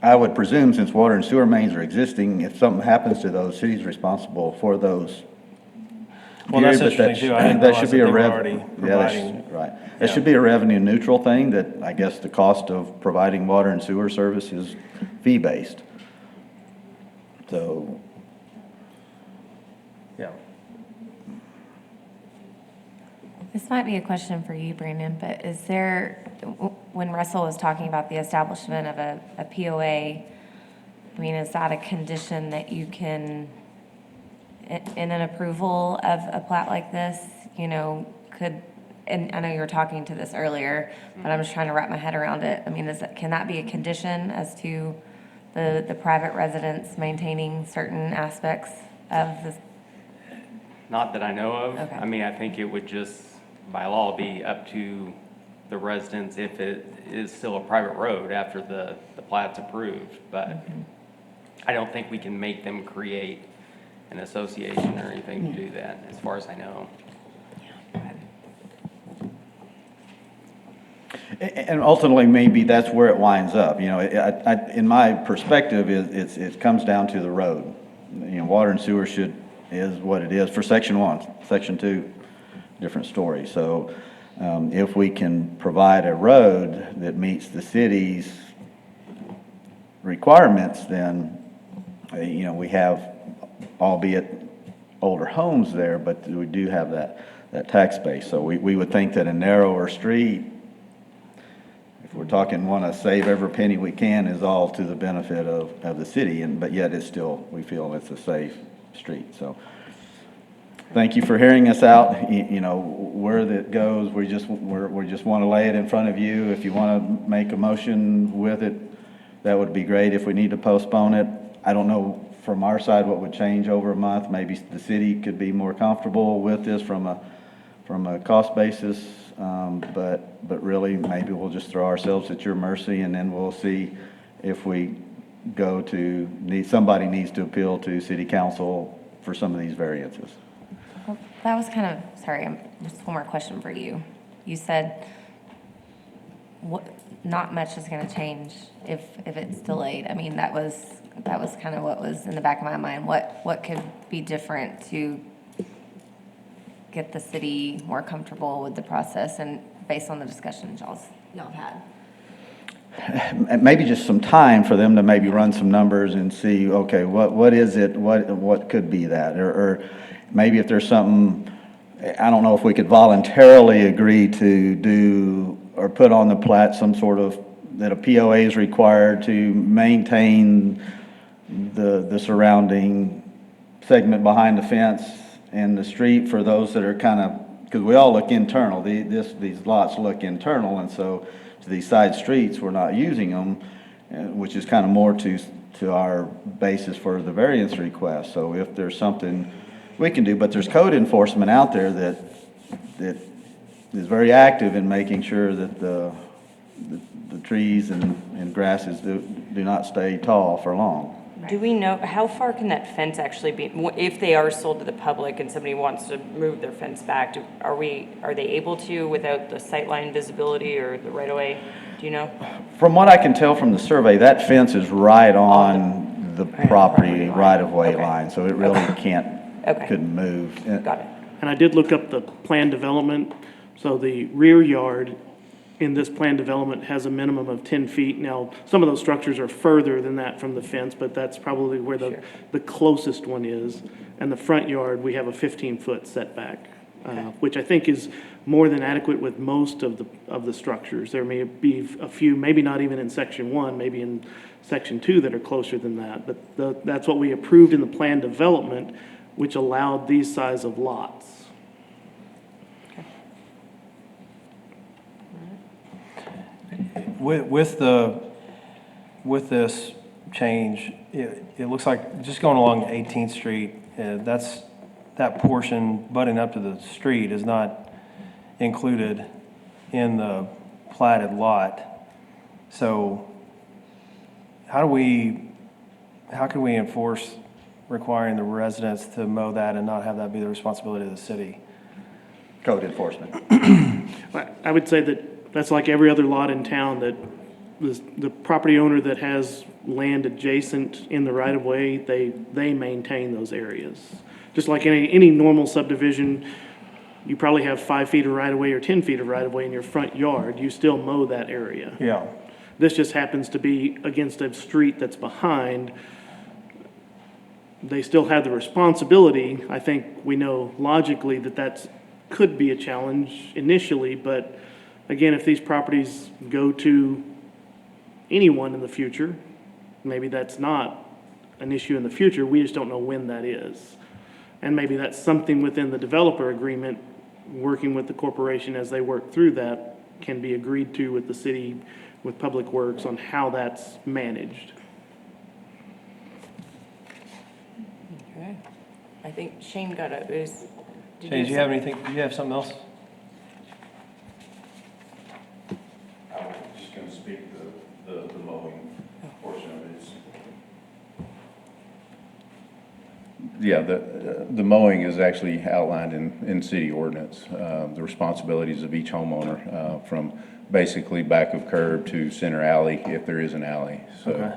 I would presume, since water and sewer mains are existing, if something happens to those, city's responsible for those. Well, that's But interesting too. I didn't that realize should that be they a were rev- already yeah, providing. right. That should be a revenue neutral thing, that I guess the cost of providing water and sewer service is fee-based. So, Yeah. This might be a question for you, Brandon, but is there, when Russell was talking about the establishment of a POA, I mean, is that a condition that you can, in an approval of a plat like this, you know, could, and I know you were talking to this earlier, but I'm just trying to wrap my head around it. I mean, can that be a condition as to the private residents maintaining certain aspects of this? Not that I know of. Okay. I mean, I think it would just, by law, be up to the residents if it is still a private road after the plat's approved. But I don't think we can make them create an association or anything to do that, as far as I know. and ultimately, maybe that's where it winds up. You know, in my perspective, it comes down to the road. You know, water and sewer is what it is for section 1. Section 2, different story. So if we can provide a road that meets the city's requirements, then, you know, we have, albeit older homes there, but we do have that tax base. So we would think that a narrower street, if we're talking want to save every penny we can, is all to the benefit of the city, but yet it's still, we feel it's a safe street. So thank you for hearing us out. You know, where that goes, we just want to lay it in front of you. If you want to make a motion with it, that would be great. If we need to postpone it, I don't know from our side what would change over a month. Maybe the city could be more comfortable with this from from a cost basis, but really, maybe we'll just throw ourselves at your mercy, and then we'll see if we go to, somebody needs to appeal to city council for some of these variances. Well, that was kind of, sorry, just one more question for you. You said not much is going to change if it's delayed. I mean, that was kind of what was in the back of my mind. What could be different to get the city more comfortable with the process and based on the discussions y'all have had? Maybe just some time for them to maybe run some numbers and see, okay, what is it, what could be that? Or maybe if there's something, I don't know if we could voluntarily agree to do or put on the plat some sort of, that a POA is required to maintain the surrounding segment behind the fence and the street for those that are kind of, because we all look internal, these lots look internal, and so to these side streets, we're not using them, which is kind of more to our basis for the variance request. So if there's something we can do, but there's code enforcement out there that is very active in making sure that the trees and grasses do not stay tall for long. Do we know, how far can that fence actually be? If they are sold to the public and somebody wants to move their fence back, are they able to without the sightline visibility or the right-of-way? Do you know? From what I can tell from the survey, that fence is right on the property right-of-way line, so it really couldn't move. Got it. And I did look up the plan development, so the rear yard in this plan development has a minimum of 10 feet. Now, some of those structures are further than that from the fence, but that's probably where the closest one is. And the front yard, we have a 15-foot setback, which I think is more than adequate with most of the structures. There may be a few, maybe not even in section 1, maybe in section 2 that are closer than that. But that's what we approved in the plan development, which allowed these size of lots. With this change, it looks like just going along 18th Street, that portion butting up to the street is not included in the platted lot. So how can we enforce requiring the residents to mow that and not have that be the responsibility of the city? Code enforcement. I would say that's like every other lot in town, that the property owner that has land adjacent in the right-of-way, they maintain those areas. Just like any normal subdivision, you probably have 5 feet of right-of-way or 10 feet of right-of-way in your front yard, you still mow that area. Yeah. This just happens to be against a street that's behind. They still have the responsibility. I think we know logically that could be a challenge initially, but again, if these properties go to anyone in the future, maybe that's not an issue in the future, we just don't know when that is. And maybe that's something within the developer agreement, working with the corporation as they work through that, can be agreed to with the city, with Public Works, on how that's managed. Okay. I think Shane got it. Shane, do you have anything? Do you have something else? I was just going to speak the mowing portion of it. Yeah, the mowing is actually outlined in city ordinance. The responsibilities of each homeowner, from basically back of curb to center alley, if there is an alley. So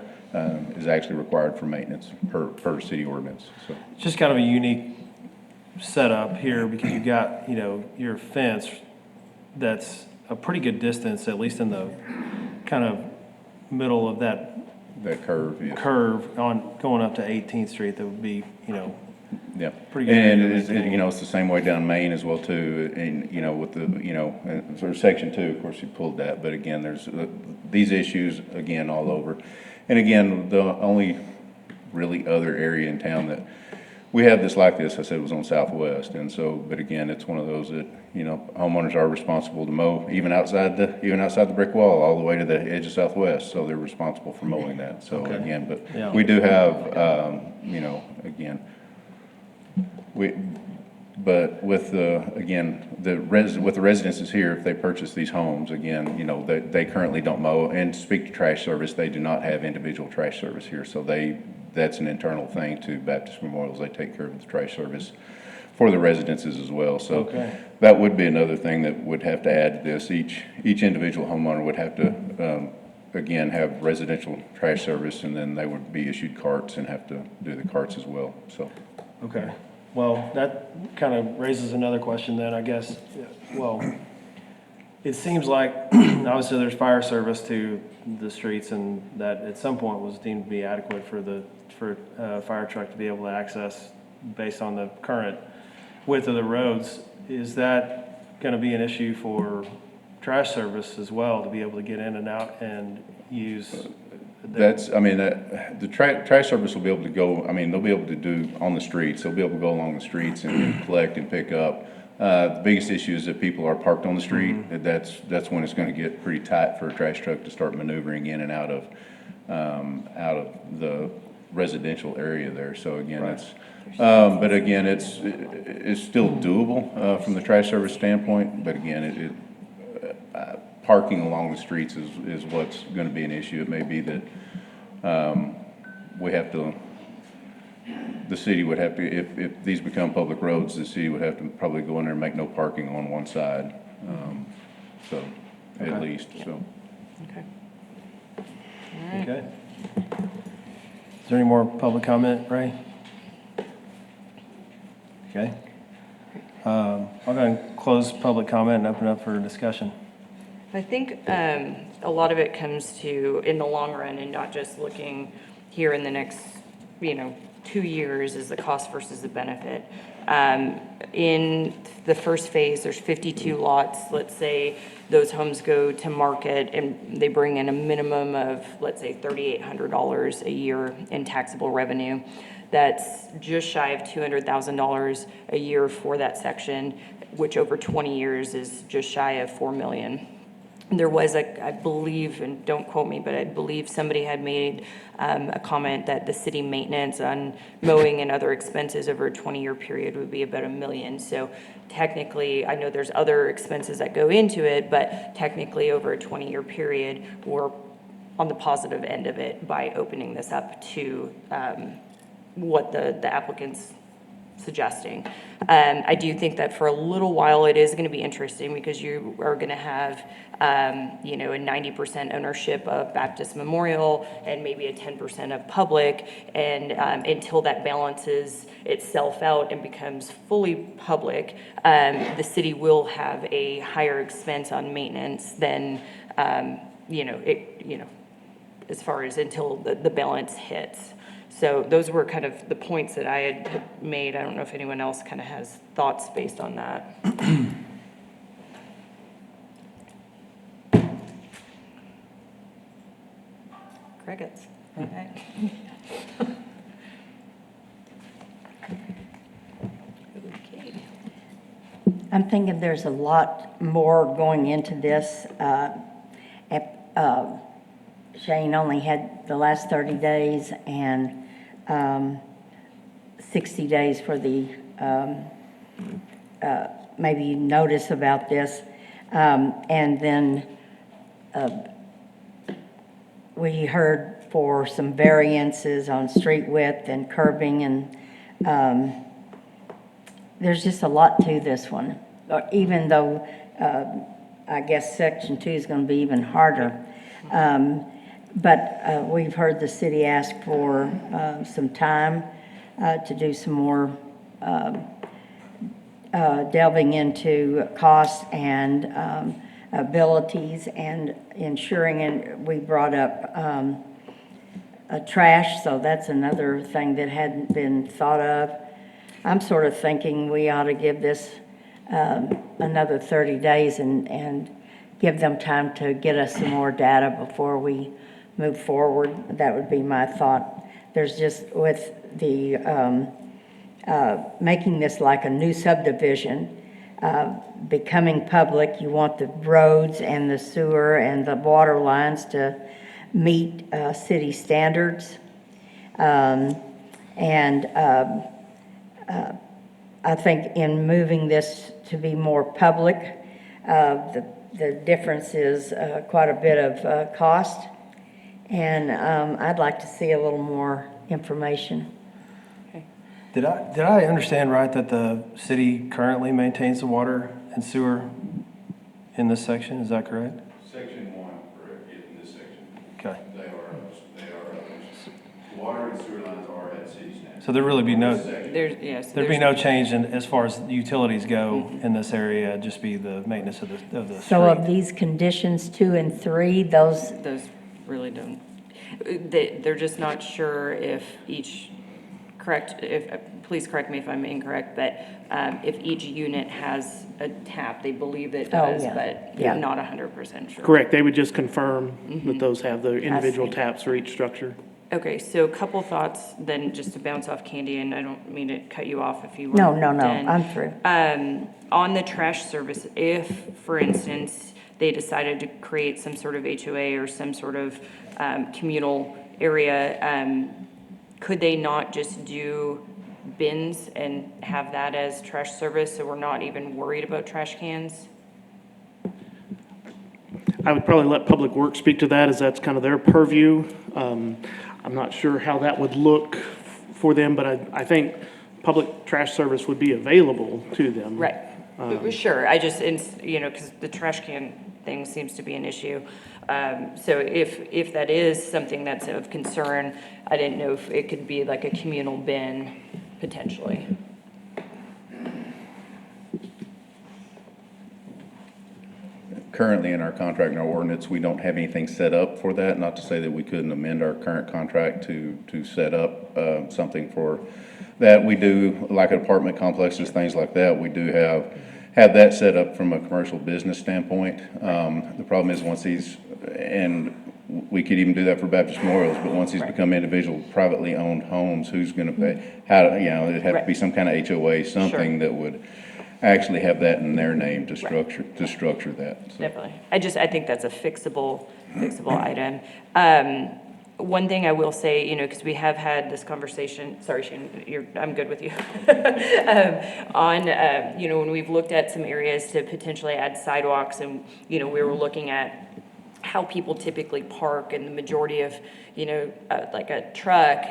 is actually required for maintenance per city ordinance. So It's just kind of a unique setup here because you've got, your fence that's a pretty good distance, at least in the kind of middle of that curve, yes. curve on going up to 18th Street. That would be, Yeah, pretty good. and it's the same way down Main as well too, and, with the, sort of section 2, of course, you pulled that, but again, there's these issues, again, all over. And again, the only really other area in town that we had this like this, I said, was on Southwest, and so, but again, it's one of those that, homeowners are responsible to mow, even outside the brick wall, all the way to the edge of Southwest, so they're responsible for mowing that, so again, but we do have, again, But with with the residences here, if they purchase these homes, again, you know, they currently don't mow. And to speak to trash service, they do not have individual trash service here. So that's an internal thing to Baptist Memorials. They take care of the trash service for the residences as well. So Okay. that would be another thing that would have to add to this. Each individual homeowner would have to, again, have residential trash service, and then they would be issued carts and have to do the carts as well, so. Okay, well, that kind of raises another question then, I guess. Well, it seems like, obviously, there's fire service to the streets, and that at some point was deemed to be adequate for a fire truck to be able to access based on the current width of the roads. Is that going to be an issue for trash service as well, to be able to get in and out and use? The trash service will be able to go, they'll be able to do on the streets. They'll be able to go along the streets and collect and pick up. The biggest issue is that people are parked on the street. That's when it's gonna get pretty tight for a trash truck to start maneuvering in and out of the residential area there. So again, but again, it's still doable, from the trash service standpoint. But again, parking along the streets is what's gonna be an issue. It may be that, the city would have to, if these become public roads, the city would have to probably go in there and make no parking on one side. So, at least, so. Okay. Okay. Is there any more public comment, Ray? Okay. I'm going to close public comment and open up for discussion. I think a lot of it comes to, in the long run, and not just looking here in the next, 2 years, is the cost versus the benefit. In the first phase, there's 52 lots. Let's say those homes go to market and they bring in a minimum of, let's say, $3,800 a year in taxable revenue. That's just shy of $200,000 a year for that section, which over 20 years is just shy of $4 million. There was I believe, and don't quote me, but I believe somebody had made a comment that the city maintenance on mowing and other expenses over a 20-year period would be about $1 million. So technically, I know there's other expenses that go into it, but technically over a 20-year period, we're on the positive end of it by opening this up to what the applicant's suggesting. I do think that for a little while it is going to be interesting, because you are going to have a 90% ownership of Baptist Memorial and maybe a 10% of public, and until that balances itself out and becomes fully public, the city will have a higher expense on maintenance than as far as until the balance hits. So those were kind of the points that I had made. I don't know if anyone else kind of has thoughts based on that. Crickets. Okay. I'm thinking there's a lot more going into this. Shane only had the last 30 days and 60 days for the maybe notice about this. And then we heard for some variances on street width and curbing, and there's just a lot to this one. Even though I guess Section 2 is going to be even harder. But we've heard the city ask for some time to do some more delving into costs and abilities and ensuring, and we brought up trash, so that's another thing that hadn't been thought of. I'm sort of thinking we ought to give this another 30 days and give them time to get us some more data before we move forward. That would be my thought. There's just, with the making this like a new subdivision, becoming public, you want the roads and the sewer and the water lines to meet city standards. I think in moving this to be more public, the difference is quite a bit of cost. And I'd like to see a little more information. Did I understand right that the city currently maintains the water and sewer in this section? Is that correct? Section 1, correct, in this section. Okay. They are, water and sewer lines are at city standards. So there really be no, There'd be no change in, as far as utilities go in this area, just be the maintenance of the street. So of these conditions 2 and 3, those, Those really don't, they're just not sure if each, please correct me if I'm incorrect, but if each unit has a tap, they believe it does, yeah. but Yeah. they're not 100% sure. Correct, they would just confirm that those have the individual taps for each structure. Okay, so a couple thoughts then, just to bounce off Candy, and I don't mean to cut you off if you were no, done. I'm through. On the trash service, if, for instance, they decided to create some sort of HOA or some sort of communal area, could they not just do bins and have that as trash service, so we're not even worried about trash cans? I would probably let Public Works speak to that, as that's kind of their purview. I'm not sure how that would look for them, but I think public trash service would be available to them. Right, sure, I just, because the trash can thing seems to be an issue. So if that is something that's of concern, I didn't know if it could be like a communal bin, potentially. Currently in our contract and our ordinance, we don't have anything set up for that. Not to say that we couldn't amend our current contract to set up something for that. We do, like apartment complexes, things like that, we do have that set up from a commercial business standpoint. The problem is once these, and we could even do that for Baptist Memorials, but once these become individual privately owned homes, who's going to pay? It'd have to be some kind of HOA, something that would actually have that in their name to structure that. So. Definitely. I think that's a fixable item. One thing I will say, because we have had this conversation, sorry, Shane, I'm good with you. When we've looked at some areas to potentially add sidewalks and, we were looking at how people typically park, and the majority of, like a truck,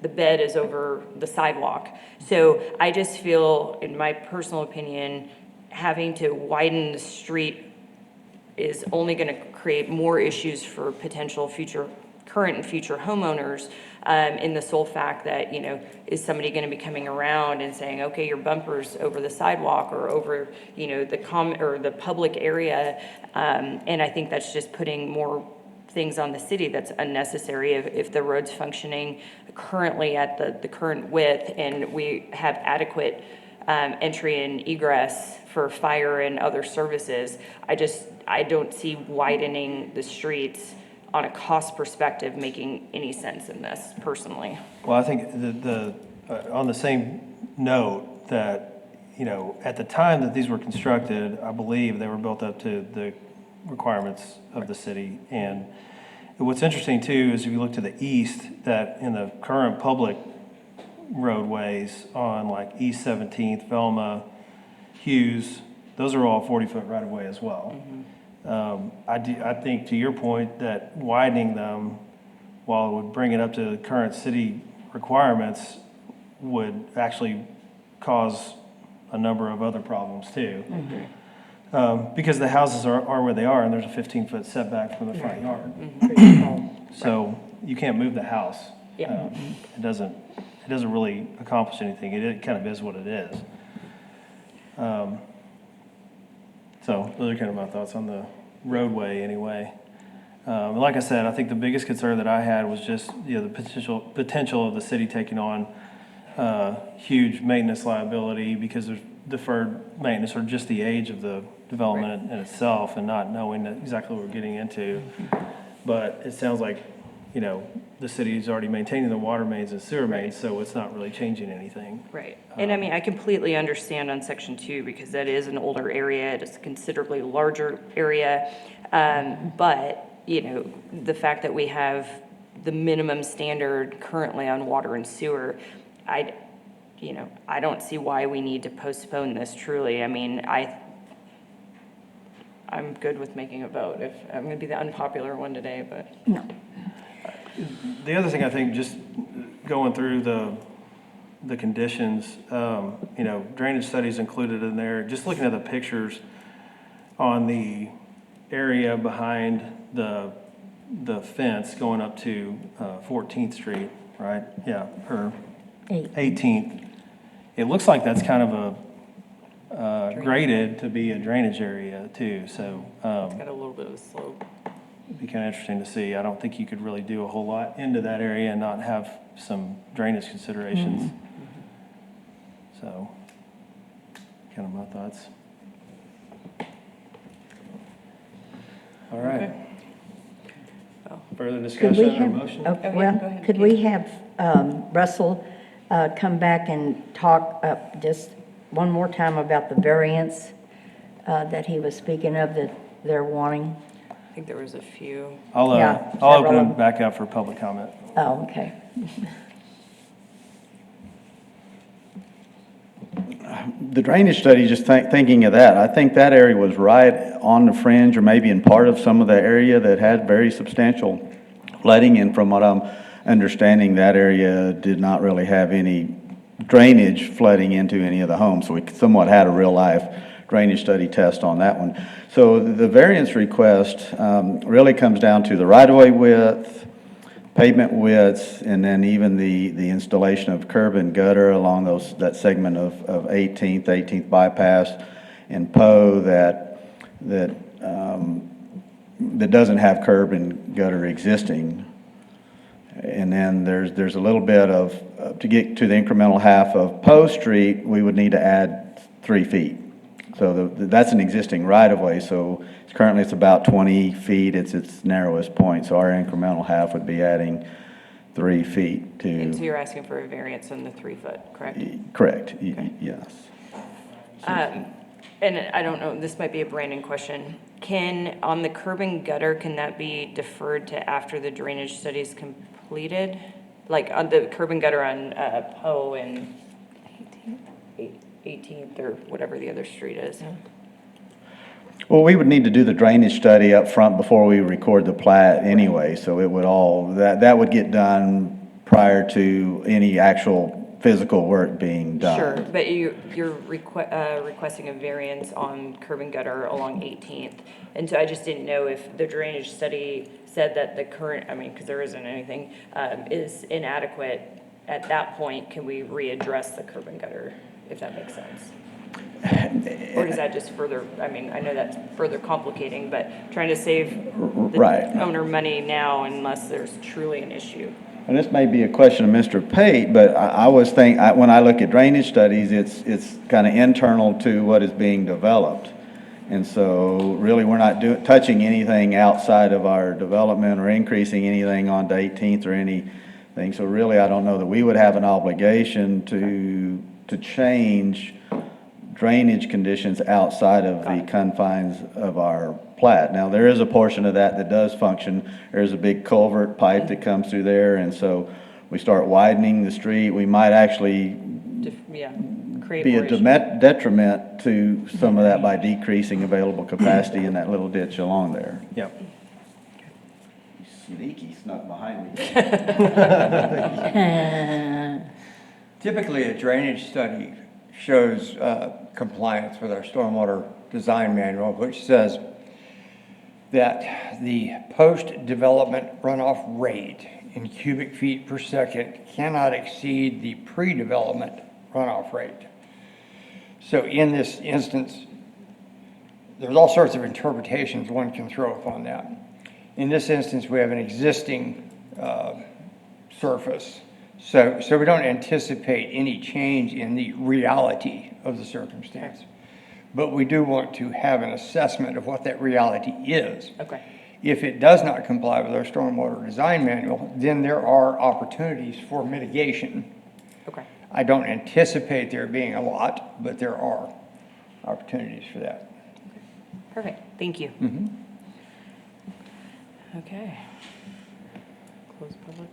the bed is over the sidewalk. So I just feel, in my personal opinion, having to widen the street is only going to create more issues for potential current and future homeowners, in the sole fact that, is somebody going to be coming around and saying, okay, your bumper's over the sidewalk or over, the public area. And I think that's just putting more things on the city that's unnecessary if the road's functioning currently at the current width, and we have adequate entry and egress for fire and other services. I don't see widening the streets on a cost perspective making any sense in this, personally. Well, I think on the same note that, at the time that these were constructed, I believe they were built up to the requirements of the city. And what's interesting too is if you look to the east, that in the current public roadways on like East 17th, Velma, Hughes, those are all 40-foot right of way as well. I think to your point that widening them, while it would bring it up to the current city requirements, would actually cause a number of other problems too. Because the houses are where they are, and there's a 15-foot setback from the front yard. So you can't move the house. It doesn't really accomplish anything. It kind of is what it is. So those are kind of my thoughts on the roadway anyway. Like I said, I think the biggest concern that I had was just, the potential of the city taking on huge maintenance liability because there's deferred maintenance, or just the age of the development in itself, and not knowing exactly what we're getting into. But it sounds like, the city is already maintaining the water mains and sewer mains, so it's not really changing anything. Right. And I completely understand on Section 2, because that is an older area, it is a considerably larger area. But, the fact that we have the minimum standard currently on water and sewer, you know, I don't see why we need to postpone this truly. I mean, I'm good with making a vote. If I'm going to be the unpopular one today, but. No. The other thing I think, just going through the conditions, you know, drainage studies included in there, just looking at the pictures on the area behind the fence going up to 14th Street, right? Yeah, or 18th. It looks like that's kind of a graded to be a drainage area too, so. It's got a little bit of a slope. It'd be kind of interesting to see. I don't think you could really do a whole lot into that area and not have some drainage considerations. So, kind of my thoughts. All right. Further Could we discussion or have, motion? oh, yeah, well, go ahead, could we have Russell come back and talk just one more time about the variance that he was speaking of that they're wanting? I think there was a few. I'll Yeah, open several of it them. back up for public comment. Oh, okay. The drainage study, just thinking of that, I think that area was right on the fringe or maybe in part of some of the area that had very substantial flooding. And from what I'm understanding, that area did not really have any drainage flooding into any of the homes. So we somewhat had a real life drainage study test on that one. So the variance request really comes down to the right-of-way width, pavement widths, and then even the installation of curb and gutter along that segment of 18th bypass and Poe that doesn't have curb and gutter existing. And then there's a little bit of, to get to the incremental half of Poe Street, we would need to add 3 feet. So that's an existing right-of-way, so currently it's about 20 feet, it's its narrowest point, so our incremental half would be adding 3 feet to. And so you're asking for a variance on the 3 foot, correct? Correct, Okay. yes. And I don't know, this might be a Brandon question. On the curb and gutter, can that be deferred to after the drainage study is completed? Like on the curb and gutter on Poe and 18th or whatever the other street is? Well, we would need to do the drainage study up front before we record the plat anyway, so it would that would get done prior to any actual physical work being done. Sure, but you're requesting a variance on curb and gutter along 18th. And so I just didn't know if the drainage study said that the current, I mean, because there isn't anything, is inadequate. At that point, can we readdress the curb and gutter, if that makes sense? Or does that just further, I mean, I know that's further complicating, but trying to save the owner money now unless there's truly an issue. And this may be a question of Mr. Pate, but I always think, when I look at drainage studies, it's kind of internal to what is being developed. And so really, we're not touching anything outside of our development or increasing anything on the 18th or anything. So really, I don't know that we would have an obligation to change drainage conditions outside of the confines of our plat. Now, there is a portion of that does function. There's a big culvert pipe that comes through there, and so we start widening the street. We might actually Create be more a issues. detriment to some of that by decreasing available capacity in that little ditch along there. Yep. Sneaky snuck behind me. Typically, a drainage study shows compliance with our stormwater design manual, which says that the post-development runoff rate in cubic feet per second cannot exceed the pre-development runoff rate. So in this instance, there's all sorts of interpretations one can throw upon that. In this instance, we have an existing surface. So we don't anticipate any change in the reality of the circumstance. But we do want to have an assessment of what that reality is. Okay. If it does not comply with our stormwater design manual, then there are opportunities for mitigation. Okay. I don't anticipate there being a lot, but there are opportunities for that. Perfect, thank you. Mm-hmm. Okay. Close public.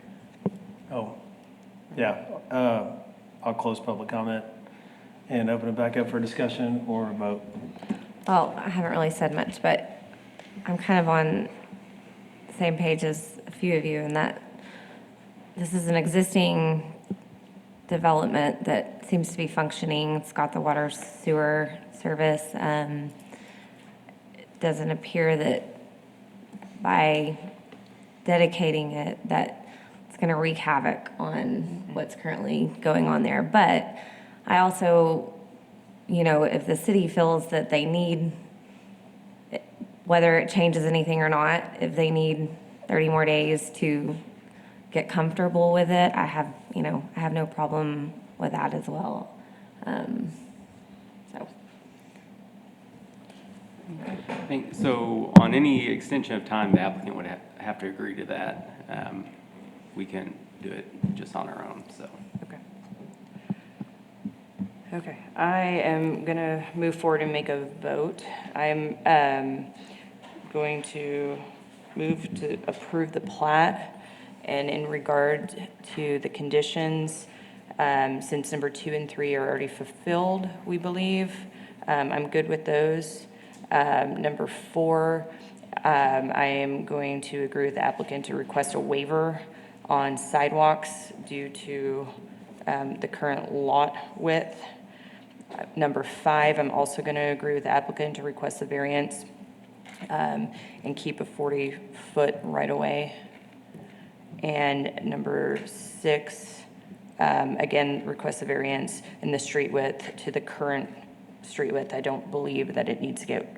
Oh, yeah. I'll close public comment and open it back up for discussion or a vote. Well, I haven't really said much, but I'm kind of on the same page as a few of you in that this is an existing development that seems to be functioning. It's got the water sewer service. It doesn't appear that by dedicating it, that it's going to wreak havoc on what's currently going on there. But I also, you know, if the city feels that they need, whether it changes anything or not, if they need 30 more days to get comfortable with it, I have no problem with that as well. So. I think, so on any extension of time, the applicant would have to agree to that. We can do it just on our own, so. Okay, I am going to move forward and make a vote. I'm going to move to approve the plat, and in regard to the conditions, since number 2 and 3 are already fulfilled, we believe, I'm good with those. Number 4, I am going to agree with the applicant to request a waiver on sidewalks due to the current lot width. Number 5, I'm also going to agree with the applicant to request a variance and keep a 40-foot right-of-way. And number 6, again, request a variance in the street width to the current street width. I don't believe that it needs to get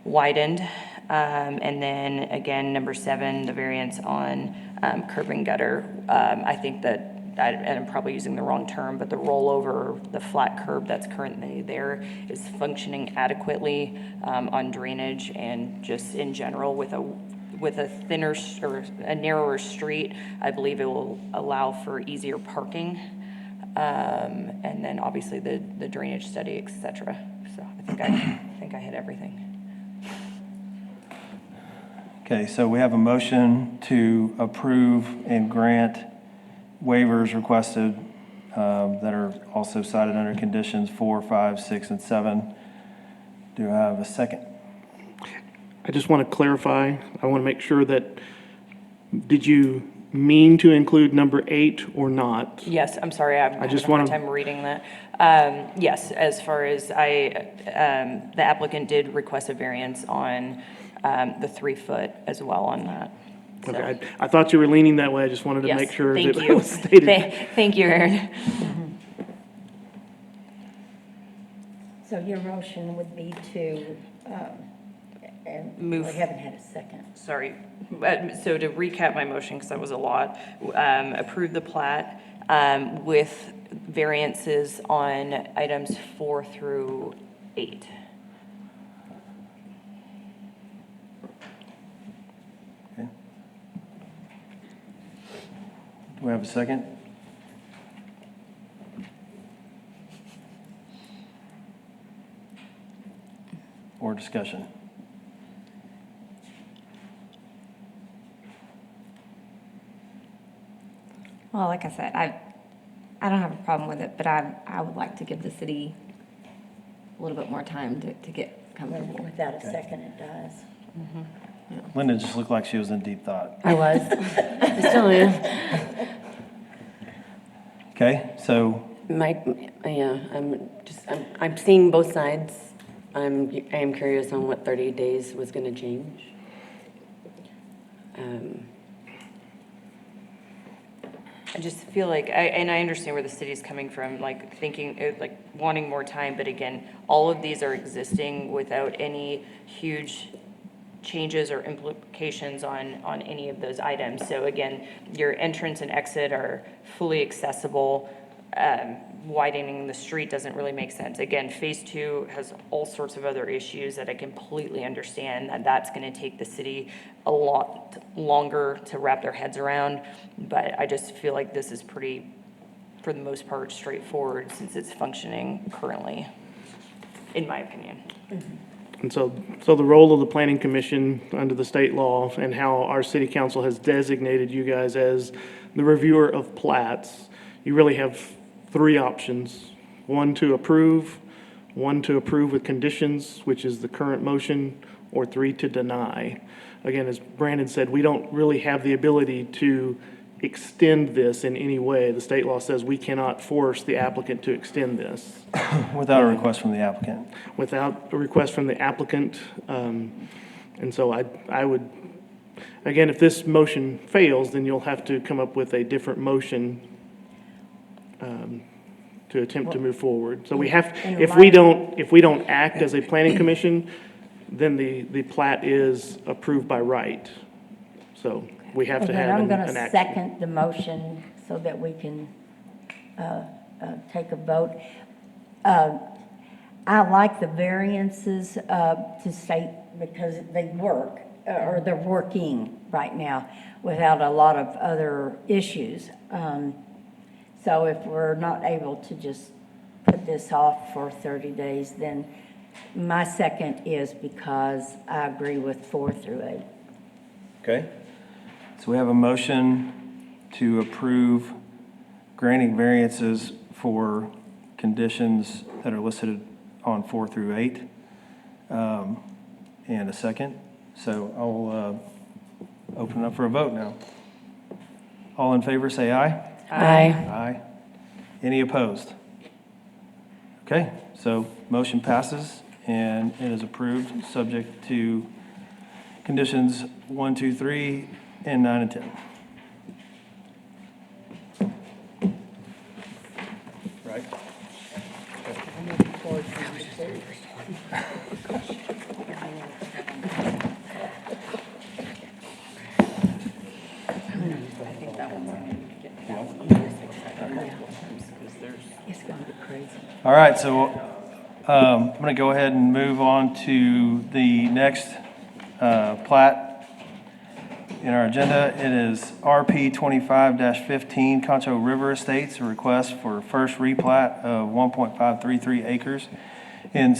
widened. And then again, number 7, the variance on curb and gutter. I think that, and I'm probably using the wrong term, but the rollover, the flat curb that's currently there is functioning adequately on drainage and just in general with a thinner or a narrower street. I believe it will allow for easier parking. And then obviously the drainage study, et cetera. So I think I hit everything. Okay, so we have a motion to approve and grant waivers requested that are also cited under conditions 4, 5, 6, and 7. Do I have a second? I just want to clarify, I want to make sure that, did you mean to include number 8 or not? Yes, I'm sorry, I'm having just a hard wanna- time reading that. Yes, as far as the applicant did request a variance on the 3-foot as well on that. So, Okay, I thought you were leaning that way, I just wanted to yes, make sure thank that it you. was stated. Thank you, Aaron. So your motion would be to, and we haven't had a second. Sorry. So to recap my motion, because that was a lot, approve the plat with variances on items 4 through 8. Okay. Do we have a second? Or discussion? Well, like I said, I don't have a problem with it, but I would like to give the city a little bit more time to get comfortable. Without a second, it does. Linda just looked like she was in deep thought. I was. I still am. Okay, so I'm seeing both sides. I am curious on what 30 days was going to change. I just feel like, and I understand where the city's coming from, like thinking, like wanting more time, but again, all of these are existing without any huge changes or implications on any of those items. So again, your entrance and exit are fully accessible. Widening the street doesn't really make sense. Again, phase 2 has all sorts of other issues that I completely understand that that's going to take the city a lot longer to wrap their heads around. But I just feel like this is pretty, for the most part, straightforward since it's functioning currently, in my opinion. And so the role of the planning commission under the state law and how our city council has designated you guys as the reviewer of plats, you really have three options. One to approve with conditions, which is the current motion, or three to deny. Again, as Brandon said, we don't really have the ability to extend this in any way. The state law says we cannot force the applicant to extend this Without a request from the applicant. without a request from the applicant. And so I would, again, if this motion fails, then you'll have to come up with a different motion to attempt to move forward. So we have, if we don't act as a planning commission, then the plat is approved by right. So we have to And then have I'm an going to action. second the motion so that we can take a vote. I like the variances to state because they work, or they're working right now without a lot of other issues. So if we're not able to just put this off for 30 days, then my second is because I agree with 4 through 8. Okay. So we have a motion to approve granting variances for conditions that are listed on 4 through 8, and a second. So I'll open it up for a vote now. All in favor, say aye. Aye. Aye. Any opposed? Okay, so motion passes and it is approved, subject to conditions 1, 2, 3, and 9 and 10. Right? It's going to be crazy. All right, so I'm going to go ahead and move on to the next plat in our agenda. It is RP 25-15 Concho River Estates, a request for first replat of 1.533 acres in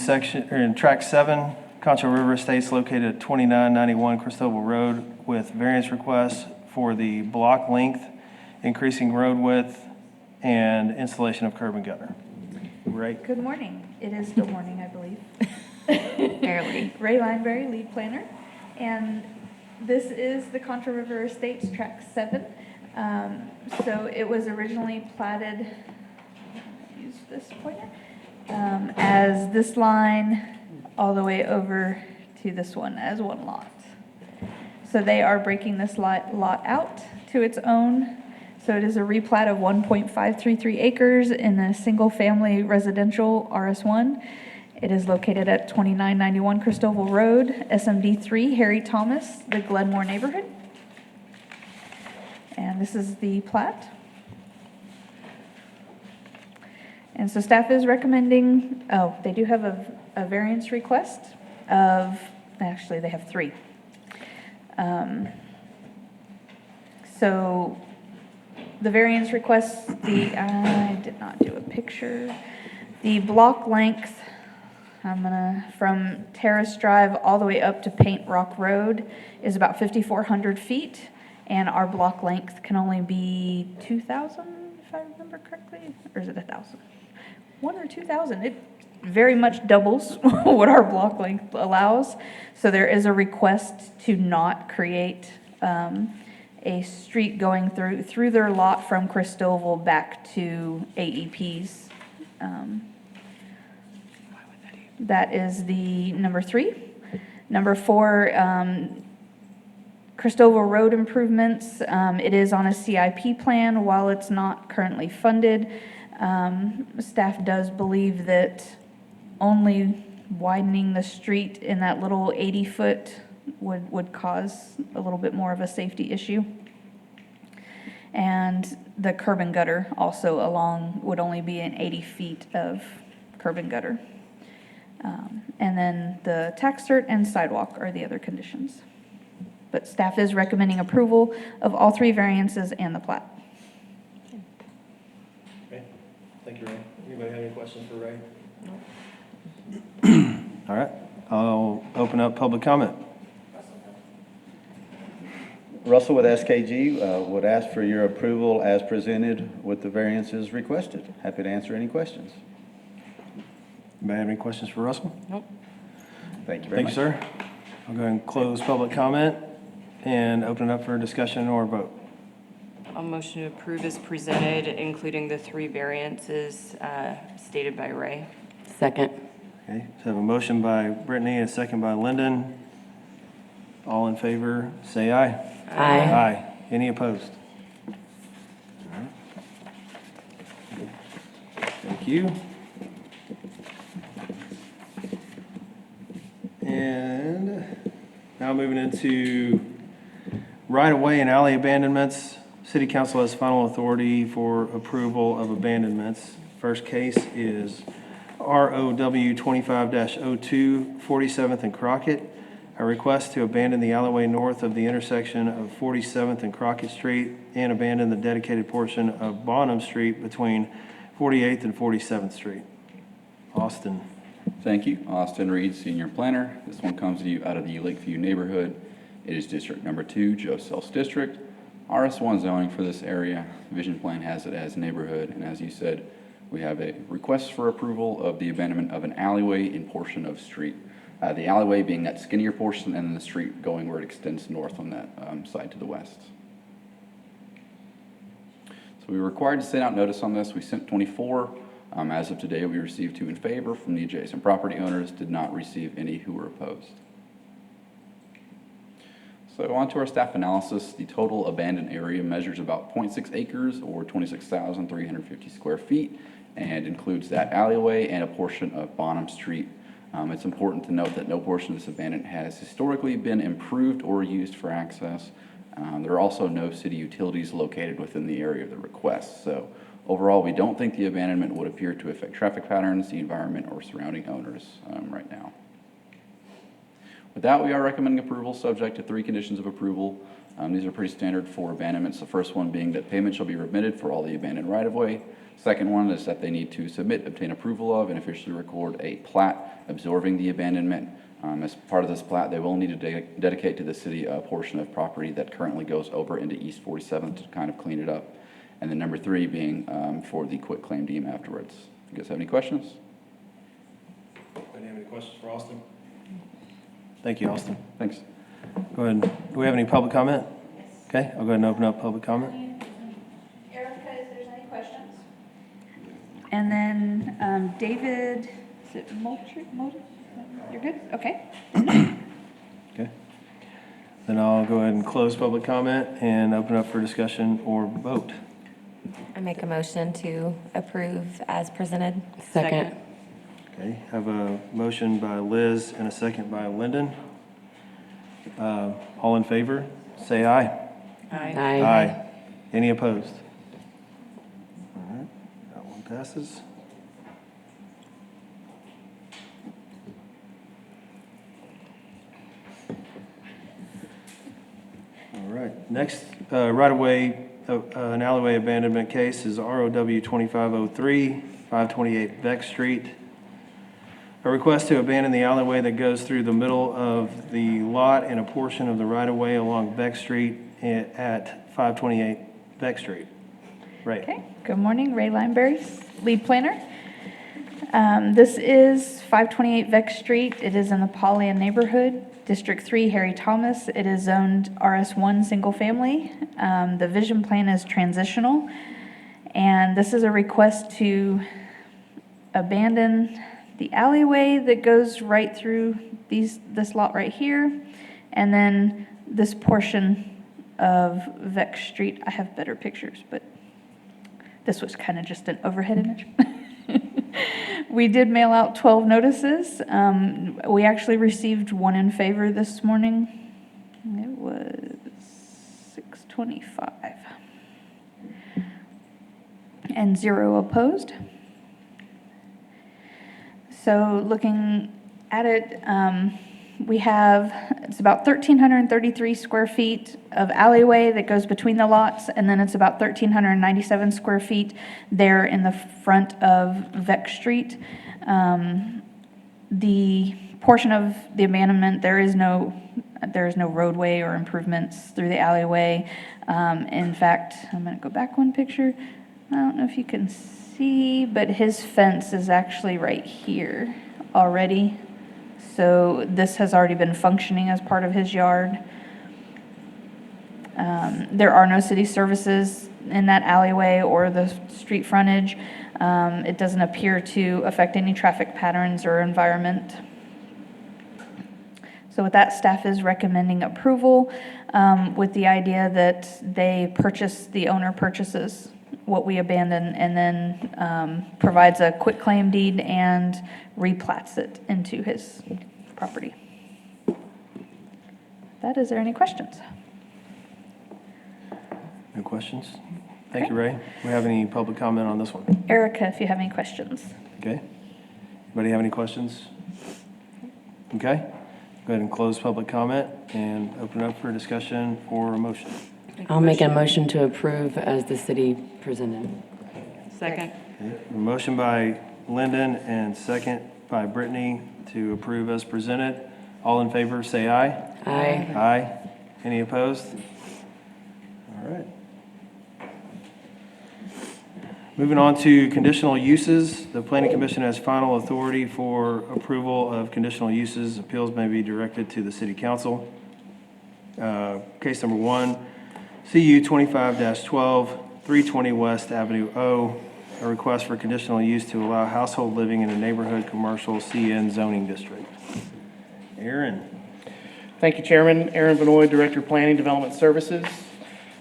Tract 7, Concho River Estates located at 2991 Cristobal Road with variance requests for the block length, increasing road width, and installation of curb and gutter. Right? Good morning. It is still morning, I believe. Barely. Ray Lineberry, lead planner. And this is the Contra River Estates, Tract 7. So it was originally platted, use this pointer, as this line all the way over to this one as one lot. So they are breaking this lot out to its own. So it is a replat of 1.533 acres in a single-family residential RS1. It is located at 2991 Cristobal Road, SMD 3, Harry Thomas, the Glenmore neighborhood. And this is the plat. And so staff is recommending, they do have a variance request of, actually they have 3. So the variance requests, I did not do a picture. The block length, from Terrace Drive all the way up to Paint Rock Road is about 5,400 feet. And our block length can only be 2,000, if I remember correctly, or is it 1,000? 1 or 2,000. It very much doubles what our block length allows. So there is a request to not create a street going through their lot from Cristobal back to AEP's. That is the number 3. Number 4, Cristobal Road improvements. It is on a CIP plan. While it's not currently funded, staff does believe that only widening the street in that little 80-foot would cause a little bit more of a safety issue. And the curb and gutter also would only be an 80 feet of curb and gutter. And then the tax cert and sidewalk are the other conditions. But staff is recommending approval of all 3 variances and the plat. Okay, thank you, Ray. Anybody have any questions for Ray? No. All right, I'll open up public comment. Russell with SKG would ask for your approval as presented with the variances requested. Happy to answer any questions. Anybody have any questions for Russell? Nope. Thank you very Thank you, much. sir. I'll go ahead and close public comment and open it up for discussion or vote. I'll motion to approve as presented, including the 3 variances stated by Ray. Second. Okay, so I have a motion by Brittany, a second by Lyndon. All in favor, say aye. Aye. Aye. Any opposed? All right. Thank you. And now moving into right-of-way and alley abandonments. City Council has final authority for approval of abandonments. First case is ROW 25-02, 47th and Crockett. A request to abandon the alleyway north of the intersection of 47th and Crockett Street and abandon the dedicated portion of Bonham Street between 48th and 47th Street. Austin. Thank you. Austin Reed, Senior Planner. This one comes to you out of the Lakeview neighborhood. It is District Number 2, Joe Sells District. RS1 zoning for this area. Vision Plan has it as neighborhood, and as you said, we have a request for approval of the abandonment of an alleyway in portion of street. The alleyway being that skinnier portion, and then the street going where it extends north on that side to the west. So we were required to send out notice on this. We sent 24. As of today, we received 2 in favor from the adjacent property owners, did not receive any who were opposed. So on to our staff analysis. The total abandoned area measures about 0.6 acres or 26,350 square feet and includes that alleyway and a portion of Bonham Street. It's important to note that no portion of this abandonment has historically been improved or used for access. There are also no city utilities located within the area of the request. So overall, we don't think the abandonment would appear to affect traffic patterns, the environment, or surrounding owners right now. With that, we are recommending approval subject to 3 conditions of approval. These are pretty standard for abandonments. The first one being that payment shall be remitted for all the abandoned right-of-way. Second one is that they need to submit, obtain approval of, and officially record a plat absorbing the abandonment. As part of this plat, they will need to dedicate to the city a portion of property that currently goes over into East 47th to kind of clean it up. And then number 3 being for the quit claim deed afterwards. You guys have any questions? Anybody have any questions for Austin? Thank you, Austin. Thanks. Go ahead. Do we have any public comment? Okay, I'll go ahead and open up public comment. Erica, if there's any questions. And then David, is it Moultrie? You're good? Okay. Okay. Then I'll go ahead and close public comment and open up for discussion or vote. I make a motion to approve as presented. Second. Okay, have a motion by Liz and a second by Lyndon. All in favor, say aye. Aye. Any opposed? All right, that one passes. All right, next right-of-way, an alleyway abandonment case is ROW 2503, 528 Beck Street. A request to abandon the alleyway that goes through the middle of the lot and a portion of the right-of-way along Beck Street at 528 Beck Street. Right. Okay, good morning, Ray Lineberry, lead planner. This is 528 Veck Street. It is in the Pollyant neighborhood, District 3, Harry Thomas. It is zoned RS1 single family. The vision plan is transitional. And this is a request to abandon the alleyway that goes right through this lot right here. And then this portion of Veck Street. I have better pictures, but this was kind of just an overhead image. We did mail out 12 notices. We actually received 1 in favor this morning. It was 625. And 0 opposed. So looking at it, we have, it's about 1,333 square feet of alleyway that goes between the lots, and then it's about 1,397 square feet there in the front of Veck Street. The portion of the abandonment, there is no roadway or improvements through the alleyway. In fact, I'm going to go back one picture. I don't know if you can see, but his fence is actually right here already. So this has already been functioning as part of his yard. There are no city services in that alleyway or the street frontage. It doesn't appear to affect any traffic patterns or environment. So with that, staff is recommending approval with the idea that the owner purchases what we abandon and then provides a quitclaim deed and replats it into his property. Is there any questions? No questions? Thank you, Ray. Do we have any public comment on this one? Erica, if you have any questions. Okay. Anybody have any questions? Okay. Go ahead and close public comment and open it up for discussion or a motion. I'll make a motion to approve as the city presented. Second. A motion by Lyndon and second by Brittany to approve as presented. All in favor, say aye. Aye. Aye. Any opposed? All right. Moving on to conditional uses. The Planning Commission has final authority for approval of conditional uses. Appeals may be directed to the City Council. Case number 1, CU 25-12, 320 West Avenue O, a request for conditional use to allow household living in a neighborhood commercial CN zoning district. Aaron. Thank you, Chairman. Aaron Benoit, Director of Planning Development Services.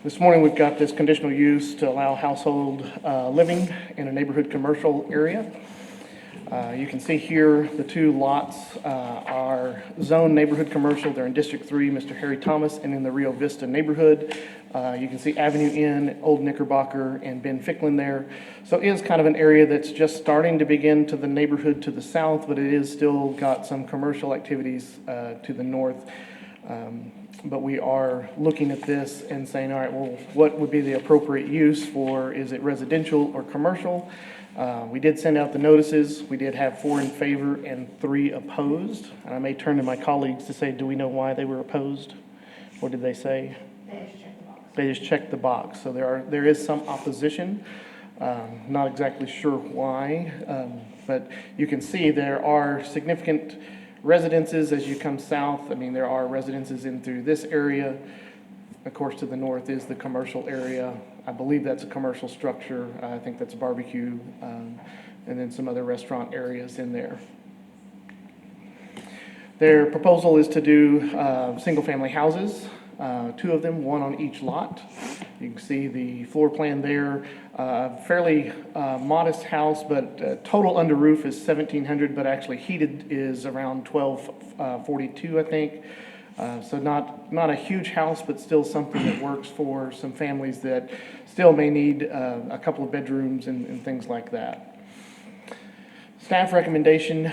This morning, we've got this conditional use to allow household living in a neighborhood commercial area. You can see here the two lots are zone neighborhood commercial. They're in District 3, Mr. Harry Thomas, and in the Rio Vista neighborhood. You can see Avenue Inn, Old Knickerbocker, and Ben Ficklin there. So it is kind of an area that's just starting to begin to the neighborhood to the south, but it is still got some commercial activities to the north. But we are looking at this and saying, all right, well, what would be the appropriate use for, is it residential or commercial? We did send out the notices. We did have 4 in favor and 3 opposed. And I may turn to my colleagues to say, do we know why they were opposed? What did they say? They just checked the box. So there is some opposition. Not exactly sure why, but you can see there are significant residences as you come south. I mean, there are residences in through this area. Of course, to the north is the commercial area. I believe that's a commercial structure. I think that's a barbecue, and then some other restaurant areas in there. Their proposal is to do single-family houses, 2 of them, 1 on each lot. You can see the floor plan there. Fairly modest house, but total under roof is 1,700, but actually heated is around 1,242, I think. So not a huge house, but still something that works for some families that still may need a couple of bedrooms and things like that. Staff recommendation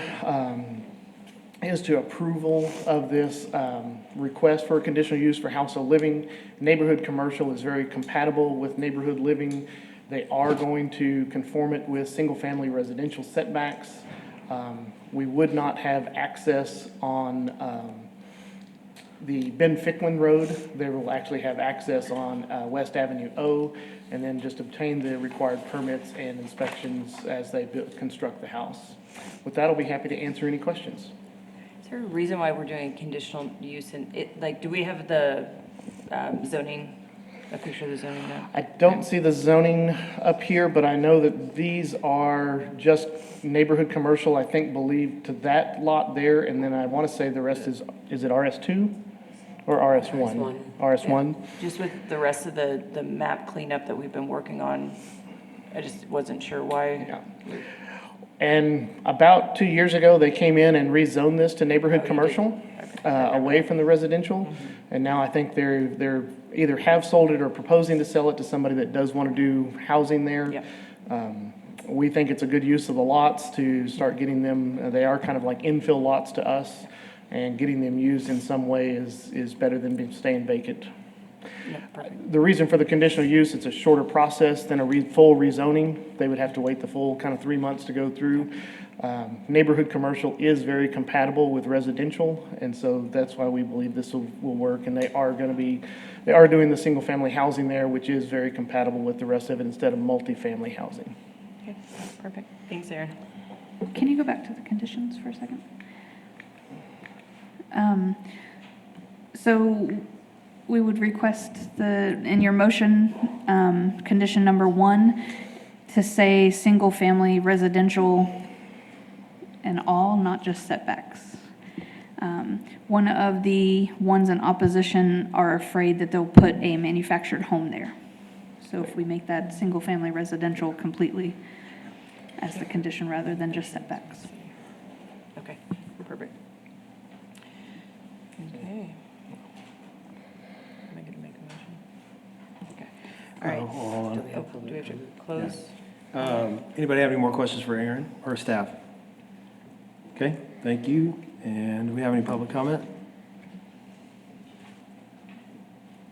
is to approval of this request for a conditional use for household living. Neighborhood commercial is very compatible with neighborhood living. They are going to conform it with single-family residential setbacks. We would not have access on the Ben Ficklin Road. They will actually have access on West Avenue O, and then just obtain the required permits and inspections as they construct the house. With that, I'll be happy to answer any questions. Is there a reason why we're doing conditional use and do we have the zoning, a picture of the zoning now? I don't see the zoning up here, but I know that these are just neighborhood commercial, I think, believed to that lot there, and then I want to say the rest is it RS2 or RS1? RS1. Just with the rest of the map cleanup that we've been working on, I just wasn't sure why. Yeah. And about 2 years ago, they came in and rezoned this to neighborhood commercial, away from the residential. And now I think they're either have sold it or proposing to sell it to somebody that does want to do housing there. Yep. We think it's a good use of the lots to start getting them, they are kind of like infill lots to us, and getting them used in some way is better than staying vacant. The reason for the conditional use, it's a shorter process than a full rezoning. They would have to wait the full kind of 3 months to go through. Neighborhood commercial is very compatible with residential, and so that's why we believe this will work. And they are doing the single-family housing there, which is very compatible with the rest of it instead of multifamily housing. Okay, perfect. Thanks, Aaron. Can you go back to the conditions for a second? So we would request in your motion, condition number 1, to say single-family residential and all, not just setbacks. One of the ones in opposition are afraid that they'll put a manufactured home there. So if we make that single-family residential completely as the condition rather than just setbacks. Okay, perfect. Okay. Am I gonna make a motion? Okay. All right. hold on. Do we have to close? Anybody have any more questions for Aaron or staff? Okay, thank you. And do we have any public comment?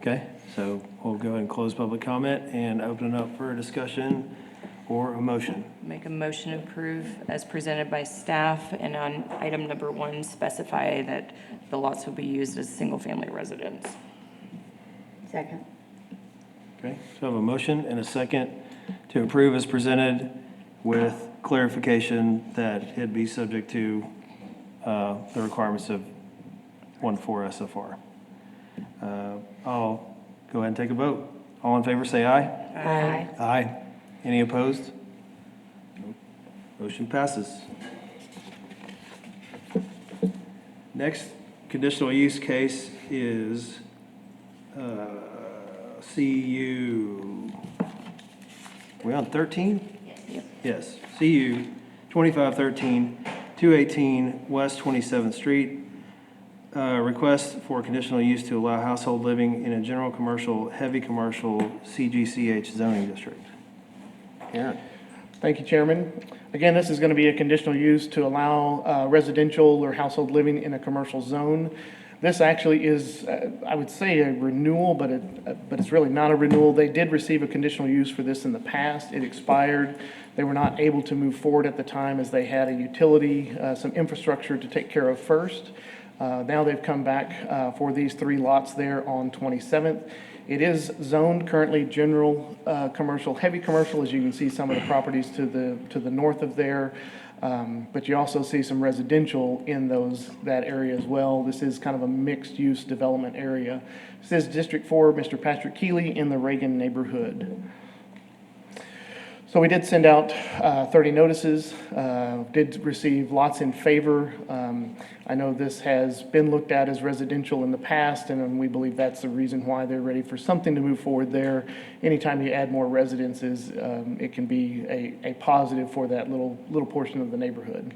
Okay, so we'll go ahead and close public comment and open it up for a discussion or a motion. Make a motion to approve as presented by staff, and on item number 1, specify that the lots will be used as single-family residence. Second. Okay, so I have a motion and a second to approve as presented with clarification that it'd be subject to the requirements of 1.4 SFR. I'll go ahead and take a vote. All in favor, say aye. Aye. Aye. Any opposed? Motion passes. Next conditional use case is CU, we on 13? Yes, CU 2513, 218 West 27th Street. Request for conditional use to allow household living in a general commercial, heavy commercial CGCH zoning district. Aaron. Thank you, Chairman. Again, this is going to be a conditional use to allow residential or household living in a commercial zone. This actually is, I would say, a renewal, but it's really not a renewal. They did receive a conditional use for this in the past. It expired. They were not able to move forward at the time as they had a utility, some infrastructure to take care of first. Now they've come back for these 3 lots there on 27th. It is zoned currently general commercial, heavy commercial, as you can see some of the properties to the north of there. But you also see some residential in that area as well. This is kind of a mixed-use development area. This is District 4, Mr. Patrick Keeley in the Reagan neighborhood. So we did send out 30 notices, did receive lots in favor. I know this has been looked at as residential in the past, and we believe that's the reason why they're ready for something to move forward there. Anytime you add more residences, it can be a positive for that little portion of the neighborhood.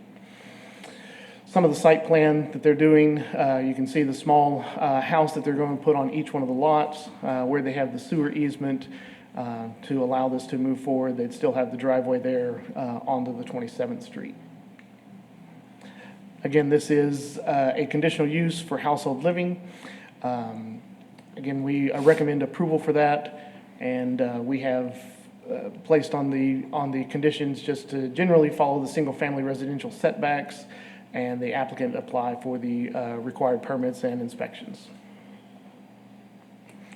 Some of the site plan that they're doing, you can see the small house that they're going to put on each one of the lots, where they have the sewer easement. To allow this to move forward, they'd still have the driveway there onto the 27th Street. Again, this is a conditional use for household living. Again, we recommend approval for that, and we have placed on the conditions just to generally follow the single-family residential setbacks, and the applicant apply for the required permits and inspections.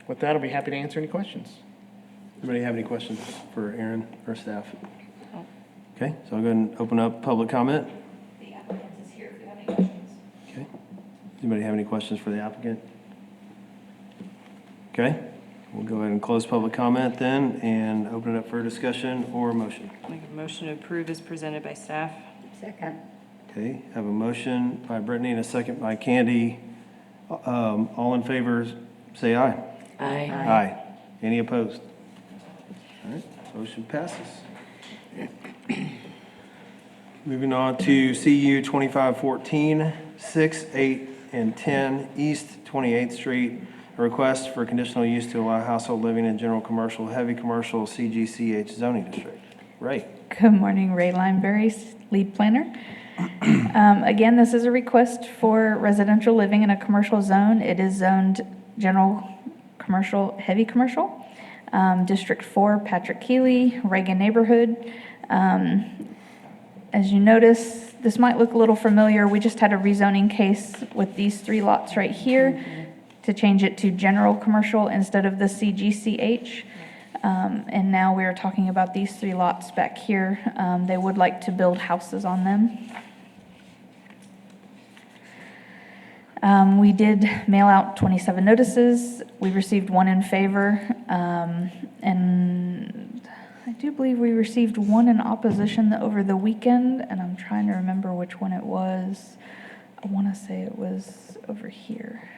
With that, I'll be happy to answer any questions. Anybody have any questions for Aaron or staff? Okay, so I'll go ahead and open up public comment. The applicant is here if you have any questions. Okay. Anybody have any questions for the applicant? Okay, we'll go ahead and close public comment then and open it up for discussion or a motion. Make a motion to approve as presented by staff. Second. Okay, I have a motion by Brittany and a second by Candy. All in favor, say aye. Aye. Aye. Any opposed? All right, motion passes. Moving on to CU 2514, 6, 8, and 10 East 28th Street. A request for conditional use to allow household living in general commercial, heavy commercial CGCH zoning district. Ray. Good morning, Ray Lineberry, lead planner. Again, this is a request for residential living in a commercial zone. It is zoned general commercial, heavy commercial. District 4, Patrick Keeley, Reagan neighborhood. And As you notice, this might look a little familiar. We just had a rezoning case with these 3 lots right here to change it to general commercial instead of the CGCH. And now we're talking about these 3 lots back here. They would like to build houses on them. We did mail out 27 notices. We received 1 in favor, and I do believe we received 1 in opposition over the weekend, and I'm trying to remember which one it was. I want to say it was over here.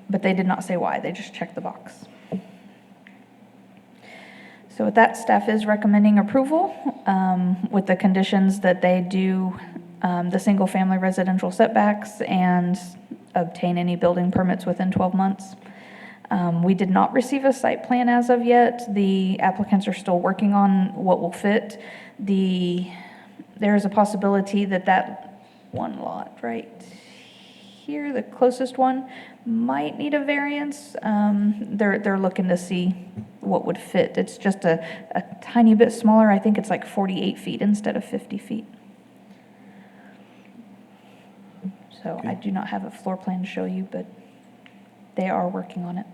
But they did not say why, they just checked the box. So with that, staff is recommending approval with the conditions that they do the single-family residential setbacks and obtain any building permits within 12 months. We did not receive a site plan as of yet. The applicants are still working on what will fit. There is a possibility that 1 lot right here, the closest one, might need a variance. They're looking to see what would fit. It's just a tiny bit smaller. I think it's like 48 feet instead of 50 feet. So I do not have a floor plan to show you, but they are working on it.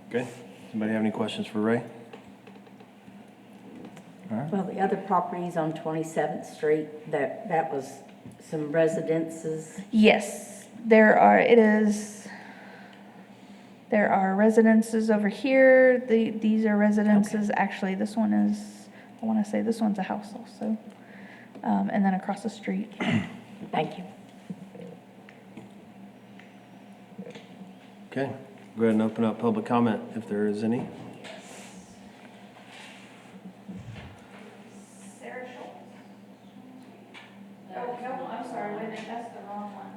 Okay. Anybody have any questions for Ray? All right. Well, the other properties on 27th Street, that was some residences. Yes, there are residences over here. These are residences. Okay. Actually, this one is, I want to say this one's a house also. And then across the street. Thank you. Okay, go ahead and open up public comment if there is any. Sarah Schultz. Oh, no, I'm sorry, wait a minute, that's the wrong one.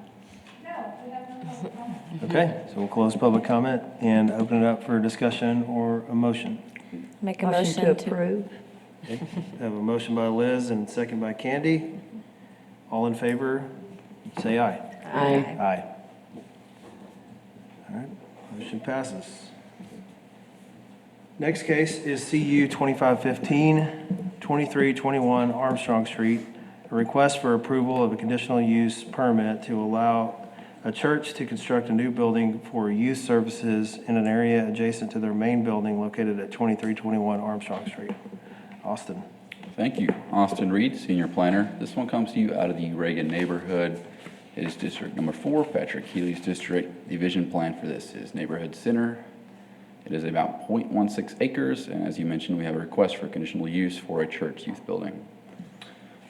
No, we have no public comment. Okay, so we'll close public comment and open it up for discussion or a motion. Make a motion to approve. Okay. I have a motion by Liz and second by Candy. All in favor, say aye. Aye. Aye. All right, motion passes. Next case is CU 2515, 2321 Armstrong Street. A request for approval of a conditional use permit to allow a church to construct a new building for youth services in an area adjacent to their main building located at 2321 Armstrong Street. Austin. Thank you. Austin Reed, Senior Planner. This one comes to you out of the Reagan neighborhood. It is District Number 4, Patrick Healy's district. The vision plan for this is Neighborhood Center. It is about 0.16 acres, and as you mentioned, we have a request for conditional use for a church youth building.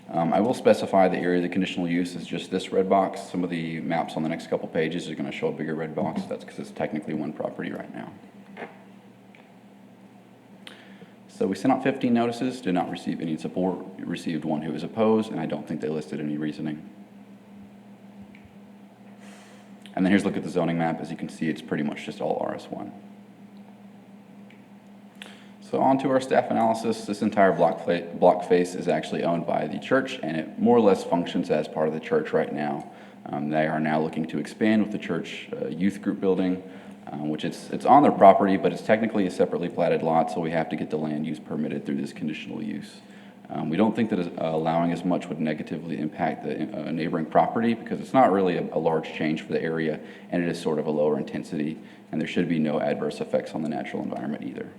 I will specify the area of the conditional use is just this red box. Some of the maps on the next couple pages are going to show a bigger red box. That's because it's technically one property right now. So we sent out 15 notices, did not receive any support. We received 1 who was opposed, and I don't think they listed any reasoning. And then here's a look at the zoning map. As you can see, it's pretty much just all RS1. So on to our staff analysis. This entire block face is actually owned by the church, and it more or less functions as part of the church right now. They are now looking to expand with the church youth group building, which it's on their property, but it's technically a separately platted lot, so we have to get the land use permitted through this conditional use. We don't think that allowing as much would negatively impact the neighboring property because it's not really a large change for the area, and it is sort of a lower intensity, and there should be no adverse effects on the natural environment either.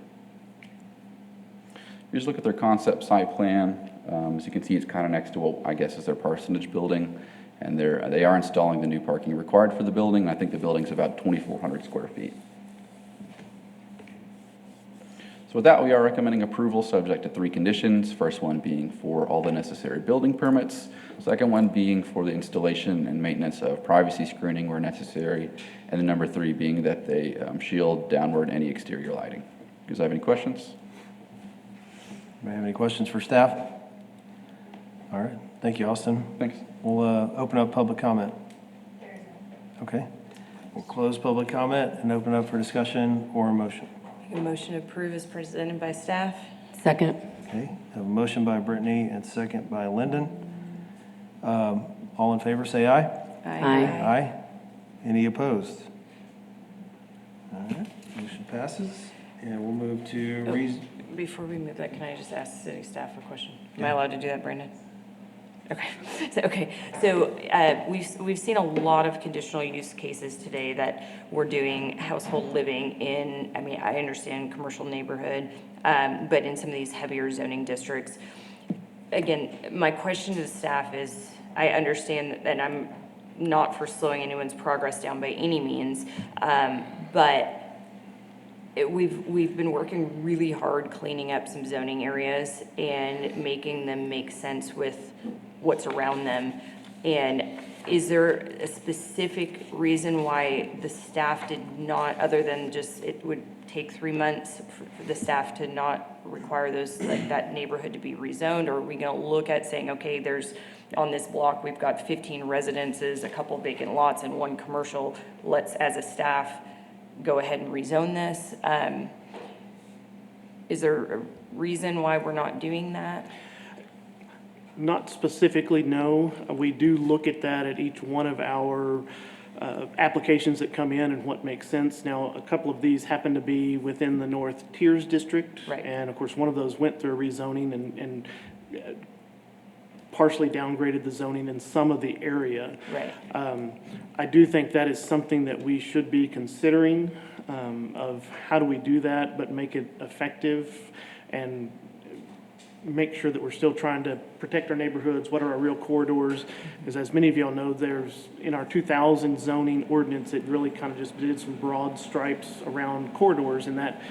Here's a look at their concept site plan. As you can see, it's kind of next to what I guess is their parsonage building, and they are installing the new parking required for the building. I think the building's about 2,400 square feet. So with that, we are recommending approval subject to 3 conditions. First one being for all the necessary building permits. Second one being for the installation and maintenance of privacy screening where necessary. And then number 3 being that they shield downward any exterior lighting. Do you guys have any questions? Anybody have any questions for staff? All right, thank you, Austin. Thanks. We'll open up public comment. Okay. We'll close public comment and open up for discussion or a motion. A motion to approve is presented by staff. Second. Okay, have a motion by Brittany and second by Lyndon. All in favor, say aye. Aye. Aye. Any opposed? All right, motion passes. And we'll move to Before we move that, can I just ask city staff a question? Am I allowed to do that, Brandon? Okay, we've seen a lot of conditional use cases today that we're doing household living in, I mean, I understand commercial neighborhood, but in some of these heavier zoning districts. Again, my question to the staff is, I understand that I'm not for slowing anyone's progress down by any means, but we've been working really hard cleaning up some zoning areas and making them make sense with what's around them. And is there a specific reason why the staff did not, other than just it would take 3 months for the staff to not require those, like that neighborhood to be rezoned? Or are we gonna look at saying, okay, there's, on this block, we've got 15 residences, a couple vacant lots and 1 commercial, let's, as a staff, go ahead and rezone this? Is there a reason why we're not doing that? Not specifically, no. We do look at that at each one of our applications that come in and what makes sense. Now, a couple of these happen to be within the North Tiers District. Right. And of course, one of those went through a rezoning and partially downgraded the zoning in some of the area. Right. I do think that is something that we should be considering, of how do we do that, but make it effective and make sure that we're still trying to protect our neighborhoods. What are our real corridors? Because as many of y'all know, there's, in our 2000 zoning ordinance, it really kind of just did some broad stripes around corridors, and that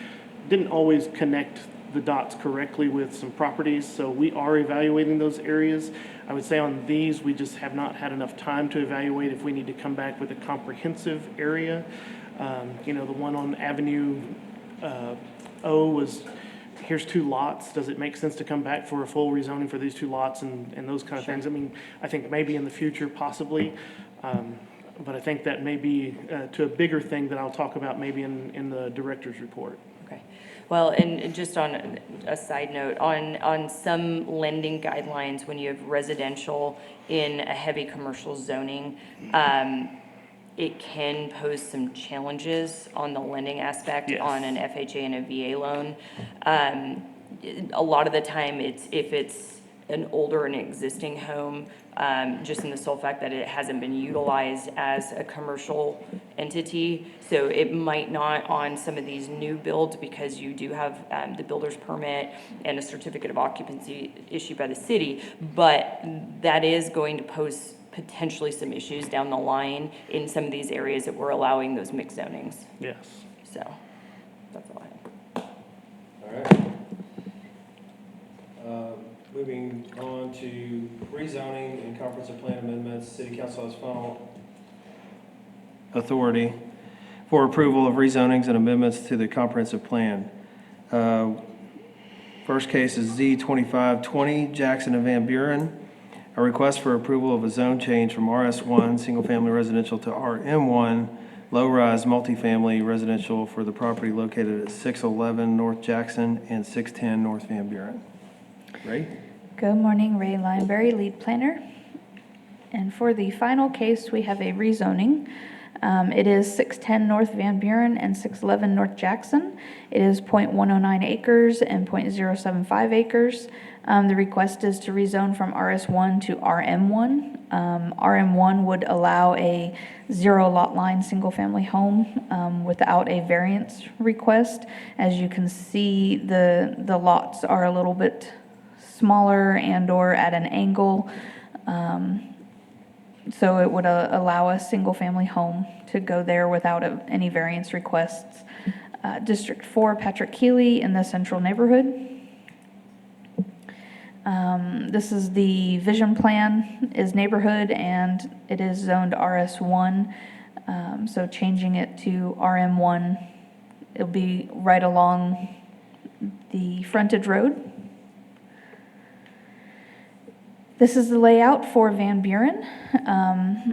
didn't always connect the dots correctly with some properties. So we are evaluating those areas. I would say on these, we just have not had enough time to evaluate if we need to come back with a comprehensive area. The one on Avenue O was, here's 2 lots. Does it make sense to come back for a full rezoning for these 2 lots and those kind of things? I mean, I think maybe in the future, possibly. But I think that may be to a bigger thing that I'll talk about maybe in the director's report. Okay. Well, and just on a side note, on some lending guidelines, when you have residential in a heavy commercial zoning, it can pose some challenges on the lending aspect. Yes. On an FHA and a VA loan. A lot of the time, if it's an older and existing home, just in the sole fact that it hasn't been utilized as a commercial entity. So it might not on some of these new builds, because you do have the builder's permit and a certificate of occupancy issued by the city, but that is going to pose potentially some issues down the line in some of these areas that we're allowing those mixed zonings. Yes. So, that's all I have. All right. Moving on to rezoning and comprehensive plan amendments, City Council has final authority for approval of rezonings and amendments to the comprehensive plan. First case is Z2520, Jackson and Van Buren. A request for approval of a zone change from RS1, single-family residential, to RM1, low-rise multifamily residential for the property located at 611 North Jackson and 610 North Van Buren. Ray? Good morning, Ray Lineberry, lead planner. And for the final case, we have a rezoning. It is 610 North Van Buren and 611 North Jackson. It is .109 acres and .075 acres. The request is to rezone from RS1 to RM1. RM1 would allow a 0 lot line single-family home without a variance request. As you can see, the lots are a little bit smaller and or at an angle. So it would allow a single-family home to go there without any variance requests. District 4, Patrick Keeley in the central neighborhood. This is the vision plan, is neighborhood, and it is zoned RS1. So changing it to RM1, it'll be right along the frontage road. This is the layout for Van Buren,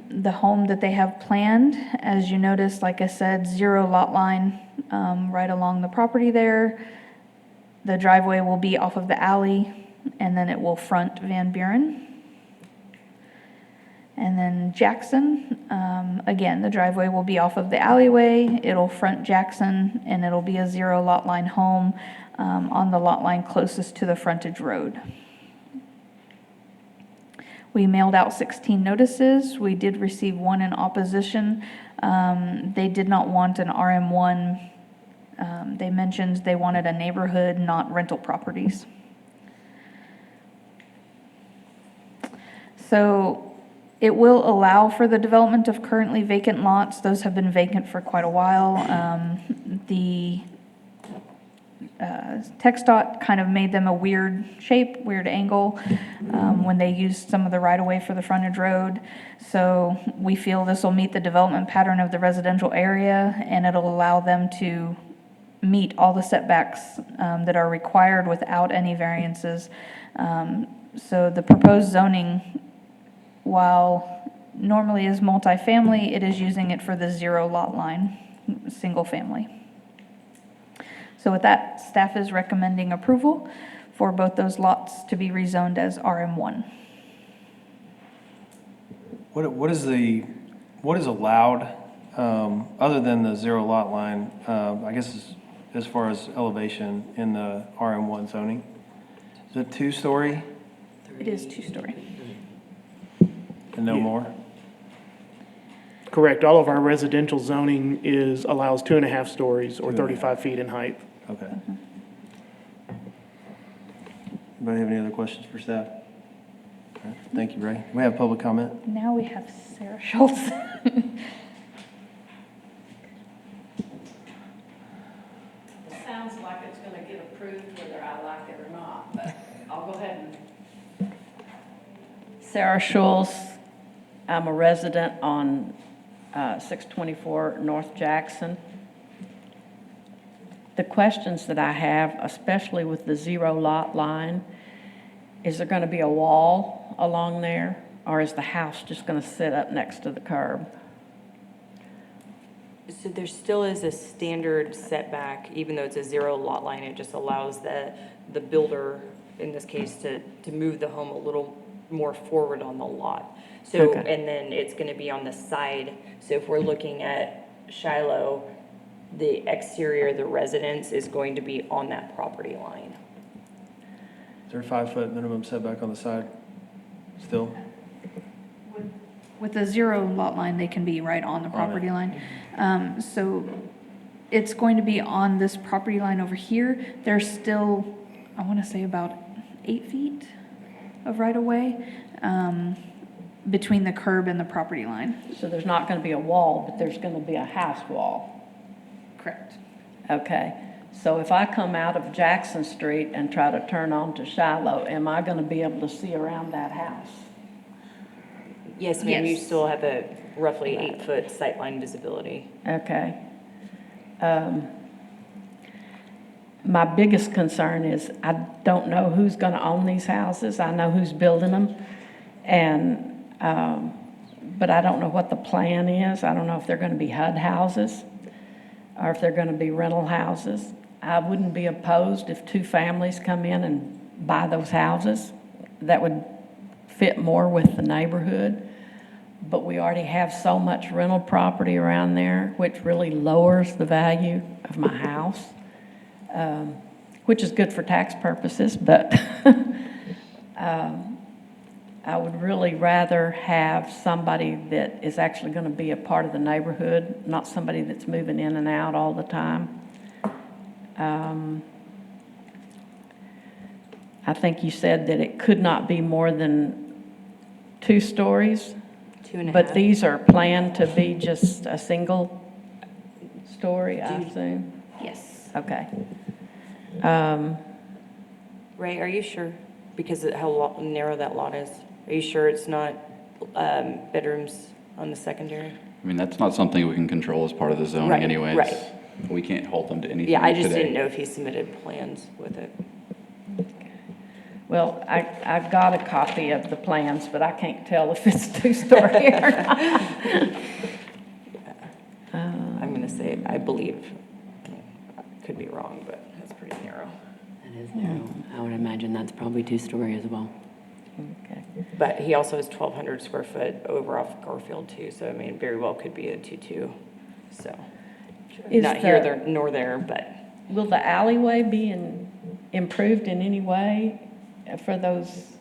the home that they have planned. As you notice, like I said, 0 lot line right along the property there. The driveway will be off of the alley, and then it will front Van Buren. And then Jackson, again, the driveway will be off of the alleyway. It'll front Jackson, and it'll be a 0 lot line home on the lot line closest to the frontage road. We mailed out 16 notices. We did receive one in opposition. They did not want an RM1. They mentioned they wanted a neighborhood, not rental properties. So it will allow for the development of currently vacant lots. Those have been vacant for quite a while. The TxDOT kind of made them a weird shape, weird angle, when they used some of the right-of-way for the frontage road. So we feel this will meet the development pattern of the residential area, and it'll allow them to meet all the setbacks that are required without any variances. So the proposed zoning, while normally is multifamily, it is using it for the 0 lot line, single family. So with that, staff is recommending approval for both those lots to be rezoned as RM1. What is allowed, other than the 0 lot line, I guess as far as elevation in the RM1 zoning? Is it 2-story It is 2-story. and no more? Correct. All of our residential zoning allows 2.5 stories or 35 feet in height. Okay. Anybody have any other questions for staff? All right, thank you, Ray. We have public comment? Now we have Sarah Schultz. Sounds like it's going to get approved whether I like it or not, but I'll go ahead and. Sarah Schultz, I'm a resident on 624 North Jackson. The questions that I have, especially with the 0 lot line, is there going to be a wall along there, or is the house just going to sit up next to the curb? So there still is a standard setback, even though it's a 0 lot line, it just allows the builder, in this case, to move the home a little more forward on the lot. So, Okay. and then it's gonna be on the side, so if we're looking at Shiloh, the exterior of the residence is going to be on that property line. Is there a 5-foot minimum setback on the side still? With the 0 lot line, they can be right on the property line. So it's going to be on this property line over here. There's still, I want to say about 8 feet of right-of-way between the curb and the property line. So there's not going to be a wall, but there's going to be a house wall. Correct. Okay. So if I come out of Jackson Street and try to turn onto Shiloh, am I going to be able to see around that house? Yes, ma'am, you Yes. still have a roughly 8-foot sightline visibility. Okay. My biggest concern is I don't know who's going to own these houses. I know who's building them. And, but I don't know what the plan is. I don't know if they're going to be HUD houses or if they're going to be rental houses. I wouldn't be opposed if 2 families come in and buy those houses. That would fit more with the neighborhood. But we already have so much rental property around there, which really lowers the value of my house, which is good for tax purposes, but I would really rather have somebody that is actually going to be a part of the neighborhood, not somebody that's moving in and out all the time. I think you said that it could not be more than 2 stories. 2.5. But these are planned to be just a single story, I assume? Yes. Okay. Ray, are you sure? Because of how narrow that lot is. Are you sure it's not bedrooms on the secondary? I mean, that's not something we can control as part of the zoning Right, anyways. right. We can't hold them to anything Yeah, I just today. didn't know if he submitted plans with it. Well, I got a copy of the plans, but I can't tell if it's 2-story or not. I'm going to say, I believe, could be wrong, but that's pretty narrow. That is narrow. I would imagine that's probably 2-story as well. Okay. But he also has 1,200 square foot over off Garfield too, so I mean, very well could be a 2-2, so. Is Not here, the- there, nor there, but Will the alleyway be improved in any way for those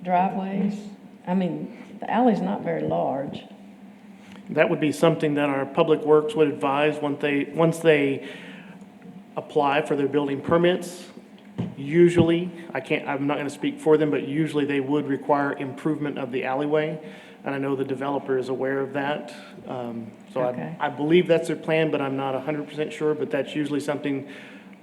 driveways? I mean, the alley's not very large. That would be something that our Public Works would advise once they apply for their building permits. Usually, I'm not gonna speak for them, but usually they would require improvement of the alleyway. And I know the developer is aware of that. So Okay. I believe that's their plan, but I'm not 100% sure, but that's usually something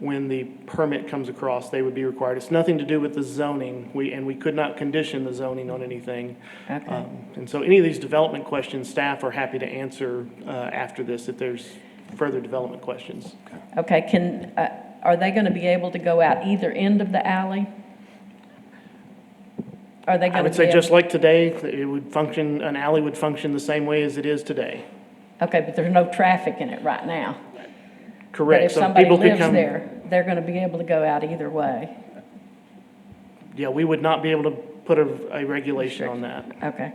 when the permit comes across, they would be required. It's nothing to do with the zoning. We could not condition the zoning on anything. Okay. And so any of these development questions, staff are happy to answer after this if there's further development questions. Okay, are they gonna be able to go out either end of the alley? Are they I gonna would be say able- just like today, it would function, an alley would function the same way as it is today. Okay, but there's no traffic in it right now. Correct. But if So somebody people could lives come- there, they're gonna be able to go out either way. Yeah, we would not be able to put a regulation on that. Okay.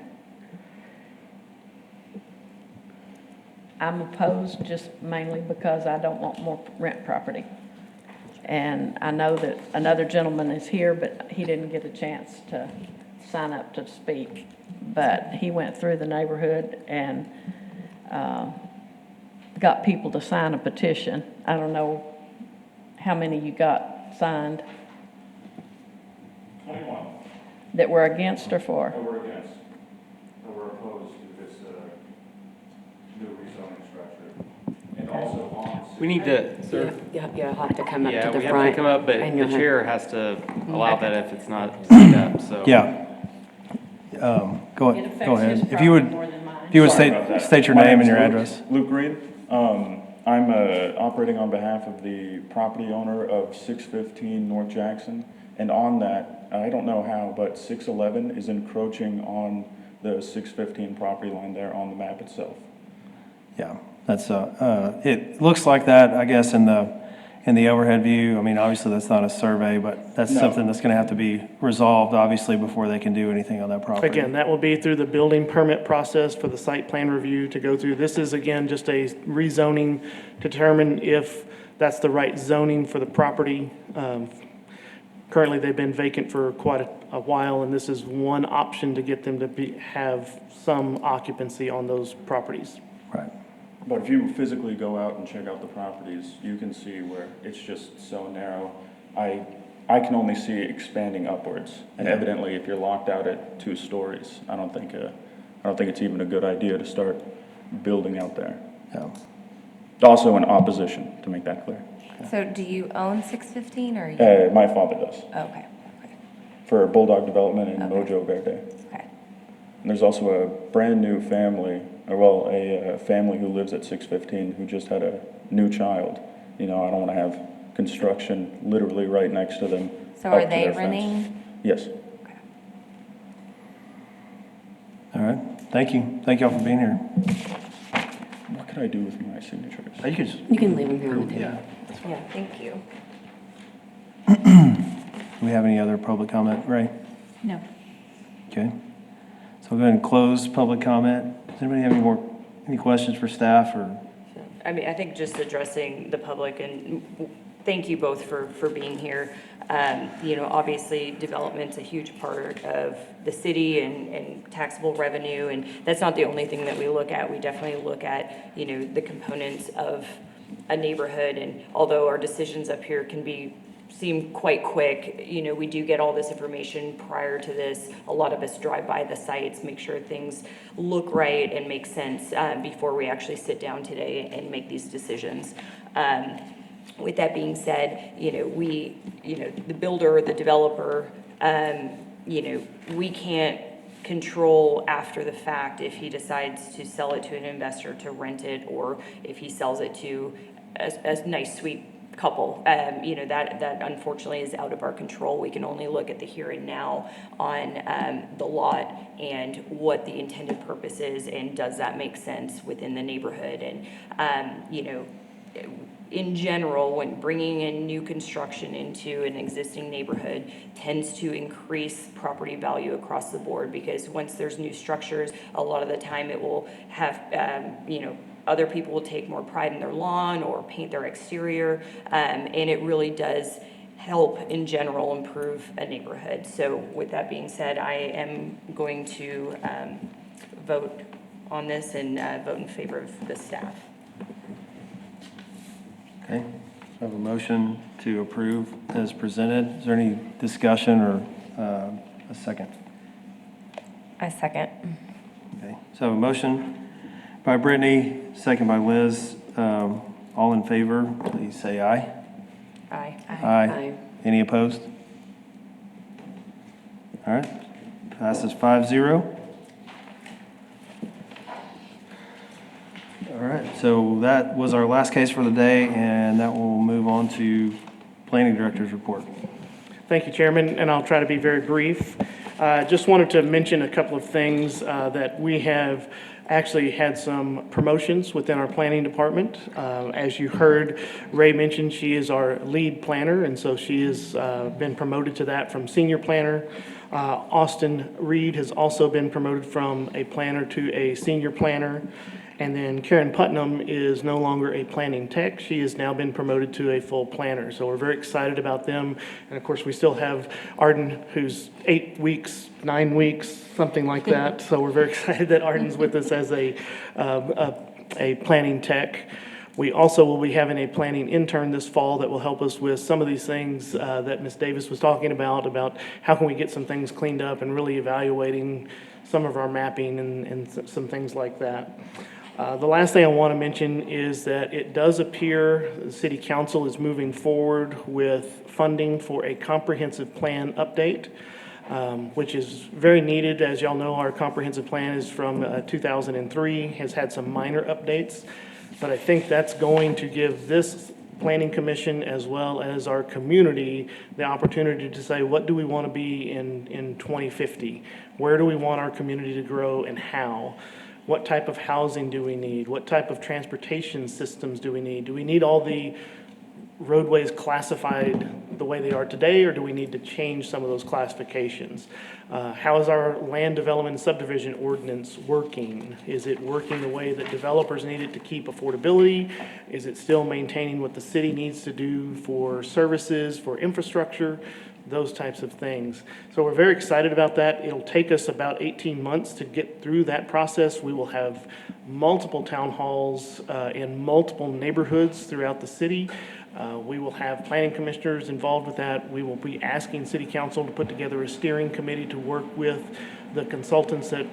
I'm opposed just mainly because I don't want more rent property. And I know that another gentleman is here, but he didn't get a chance to sign up to speak. But he went through the neighborhood and got people to sign a petition. I don't know how many you got signed. 21. That were against or for? That we're against. That we're opposed to this new rezoning structure. And also on. We need to, sir. Yeah, you'll have to come up Yeah, to the we front. have to come up, but and you'll the have- chair has to allow that if it's not set up, so. Yeah. Go It affects ahead. his If you would, property more than mine. if you would Sorry about that. state your My name and name's your Luke- address. Luke Reed. I'm operating on behalf of the property owner of 615 North Jackson. And on that, I don't know how, but 611 is encroaching on the 615 property line there on the map itself. Yeah, that's, it looks like that, I guess, in the overhead view. I mean, obviously, that's not a survey, but that's No. something that's gonna have to be resolved, obviously, before they can do anything on that property. Again, that will be through the building permit process for the site plan review to go through. This is, again, just a rezoning to determine if that's the right zoning for the property. Currently, they've been vacant for quite a while, and this is one option to get them to have some occupancy on those properties. Right. But if you physically go out and check out the properties, you can see where it's just so narrow. I can only see it expanding upwards. And evidently, if you're locked out at 2 stories, I don't think it's even a good idea to start building out there. Yeah. Also in opposition, to make that clear. So do you own 615 or? you- My father does, Okay, for Bulldog Development in Okay. Mojo Verde. okay. And there's also a brand-new family, a family who lives at 615 who just had a new child. You know, I don't want to have construction literally right next to them. So up are to they their fence. renting? Yes. All right, thank you. Thank y'all for being here. What could I do with my signatures? You can just, You can leave them here on the table. yeah. Yeah, thank you. Do we have any other public comment, Ray? No. Okay. So we'll go ahead and close public comment. Does anybody have any questions for staff or? I mean, I think just addressing the public, and thank you both for being here. You know, obviously, development's a huge part of the city and taxable revenue, and that's not the only thing that we look at. We definitely look at, you know, the components of a neighborhood, and although our decisions up here can seem quite quick, you know, we do get all this information prior to this. A lot of us drive by the sites, make sure things look right and make sense before we actually sit down today and make these decisions. With that being said, you know, the builder, the developer, you know, we can't control after the fact if he decides to sell it to an investor to rent it, or if he sells it to a nice, sweet couple. You know, that unfortunately is out of our control. We can only look at the here and now on the lot and what the intended purpose is, and does that make sense within the neighborhood. And, you know, in general, when bringing in new construction into an existing neighborhood tends to increase property value across the board, because once there's new structures, a lot of the time it will have, other people will take more pride in their lawn or paint their exterior, and it really does help in general improve a neighborhood. So with that being said, I am going to vote on this and vote in favor of the staff. Okay, I have a motion to approve as presented. Is there any discussion or a second? I second. Okay, so I have a motion by Brittany, second by Liz. All in favor, please say aye. Aye. Aye. Any opposed? All right, passes 5-0. All right, so that was our last case for the day, and that will move on to Planning Director's report. Thank you, Chairman, and I'll try to be very brief. Just wanted to mention a couple of things that we have actually had some promotions within our planning department. As you heard Ray mention, she is our lead planner, and so she has been promoted to that from senior planner. Austin Reed has also been promoted from a planner to a senior planner. And then Karen Putnam is no longer a planning tech. She has now been promoted to a full planner. So we're very excited about them. And of course, we still have Arden, who's 8 weeks, 9 weeks, something like that. So we're very excited that Arden's with us as a planning tech. We also will be having a planning intern this fall that will help us with some of these things that Ms. Davis was talking about how can we get some things cleaned up and really evaluating some of our mapping and some things like that. The last thing I want to mention is that it does appear the City Council is moving forward with funding for a comprehensive plan update, which is very needed. As y'all know, our comprehensive plan is from 2003, has had some minor updates, but I think that's going to give this Planning Commission as well as our community the opportunity to say, what do we want to be in 2050? Where do we want our community to grow and how? What type of housing do we need? What type of transportation systems do we need? Do we need all the roadways classified the way they are today, or do we need to change some of those classifications? How is our land development and subdivision ordinance working? Is it working the way that developers need it to keep affordability? Is it still maintaining what the city needs to do for services, for infrastructure? Those types of things. So we're very excited about that. It'll take us about 18 months to get through that process. We will have multiple town halls in multiple neighborhoods throughout the city. We will have planning commissioners involved with that. We will be asking City Council to put together a steering committee to work with the consultants that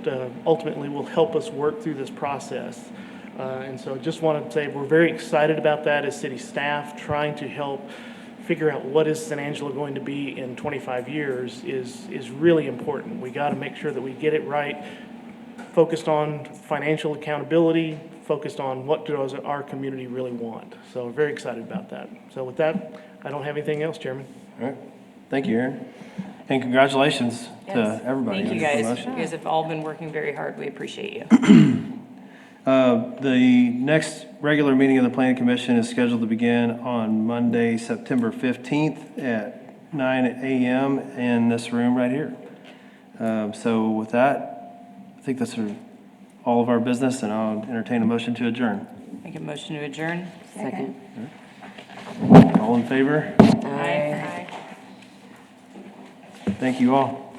ultimately will help us work through this process. And so just want to say we're very excited about that as city staff, trying to help figure out what is San Angelo going to be in 25 years is really important. We got to make sure that we get it right, focused on financial accountability, focused on what does our community really want. So we're very excited about that. So with that, I don't have anything else, Chairman. All right, thank you, Aaron. And congratulations to everybody. Thank you, on the guys. promotion. You guys have all been working very hard. We appreciate you. The next regular meeting of the Planning Commission is scheduled to begin on Monday, September 15th at 9 a.m. in this room right here. So with that, I think that's all of our business, and I'll entertain a motion to adjourn. Make a motion to adjourn. Second. All in favor? Aye. Thank you all.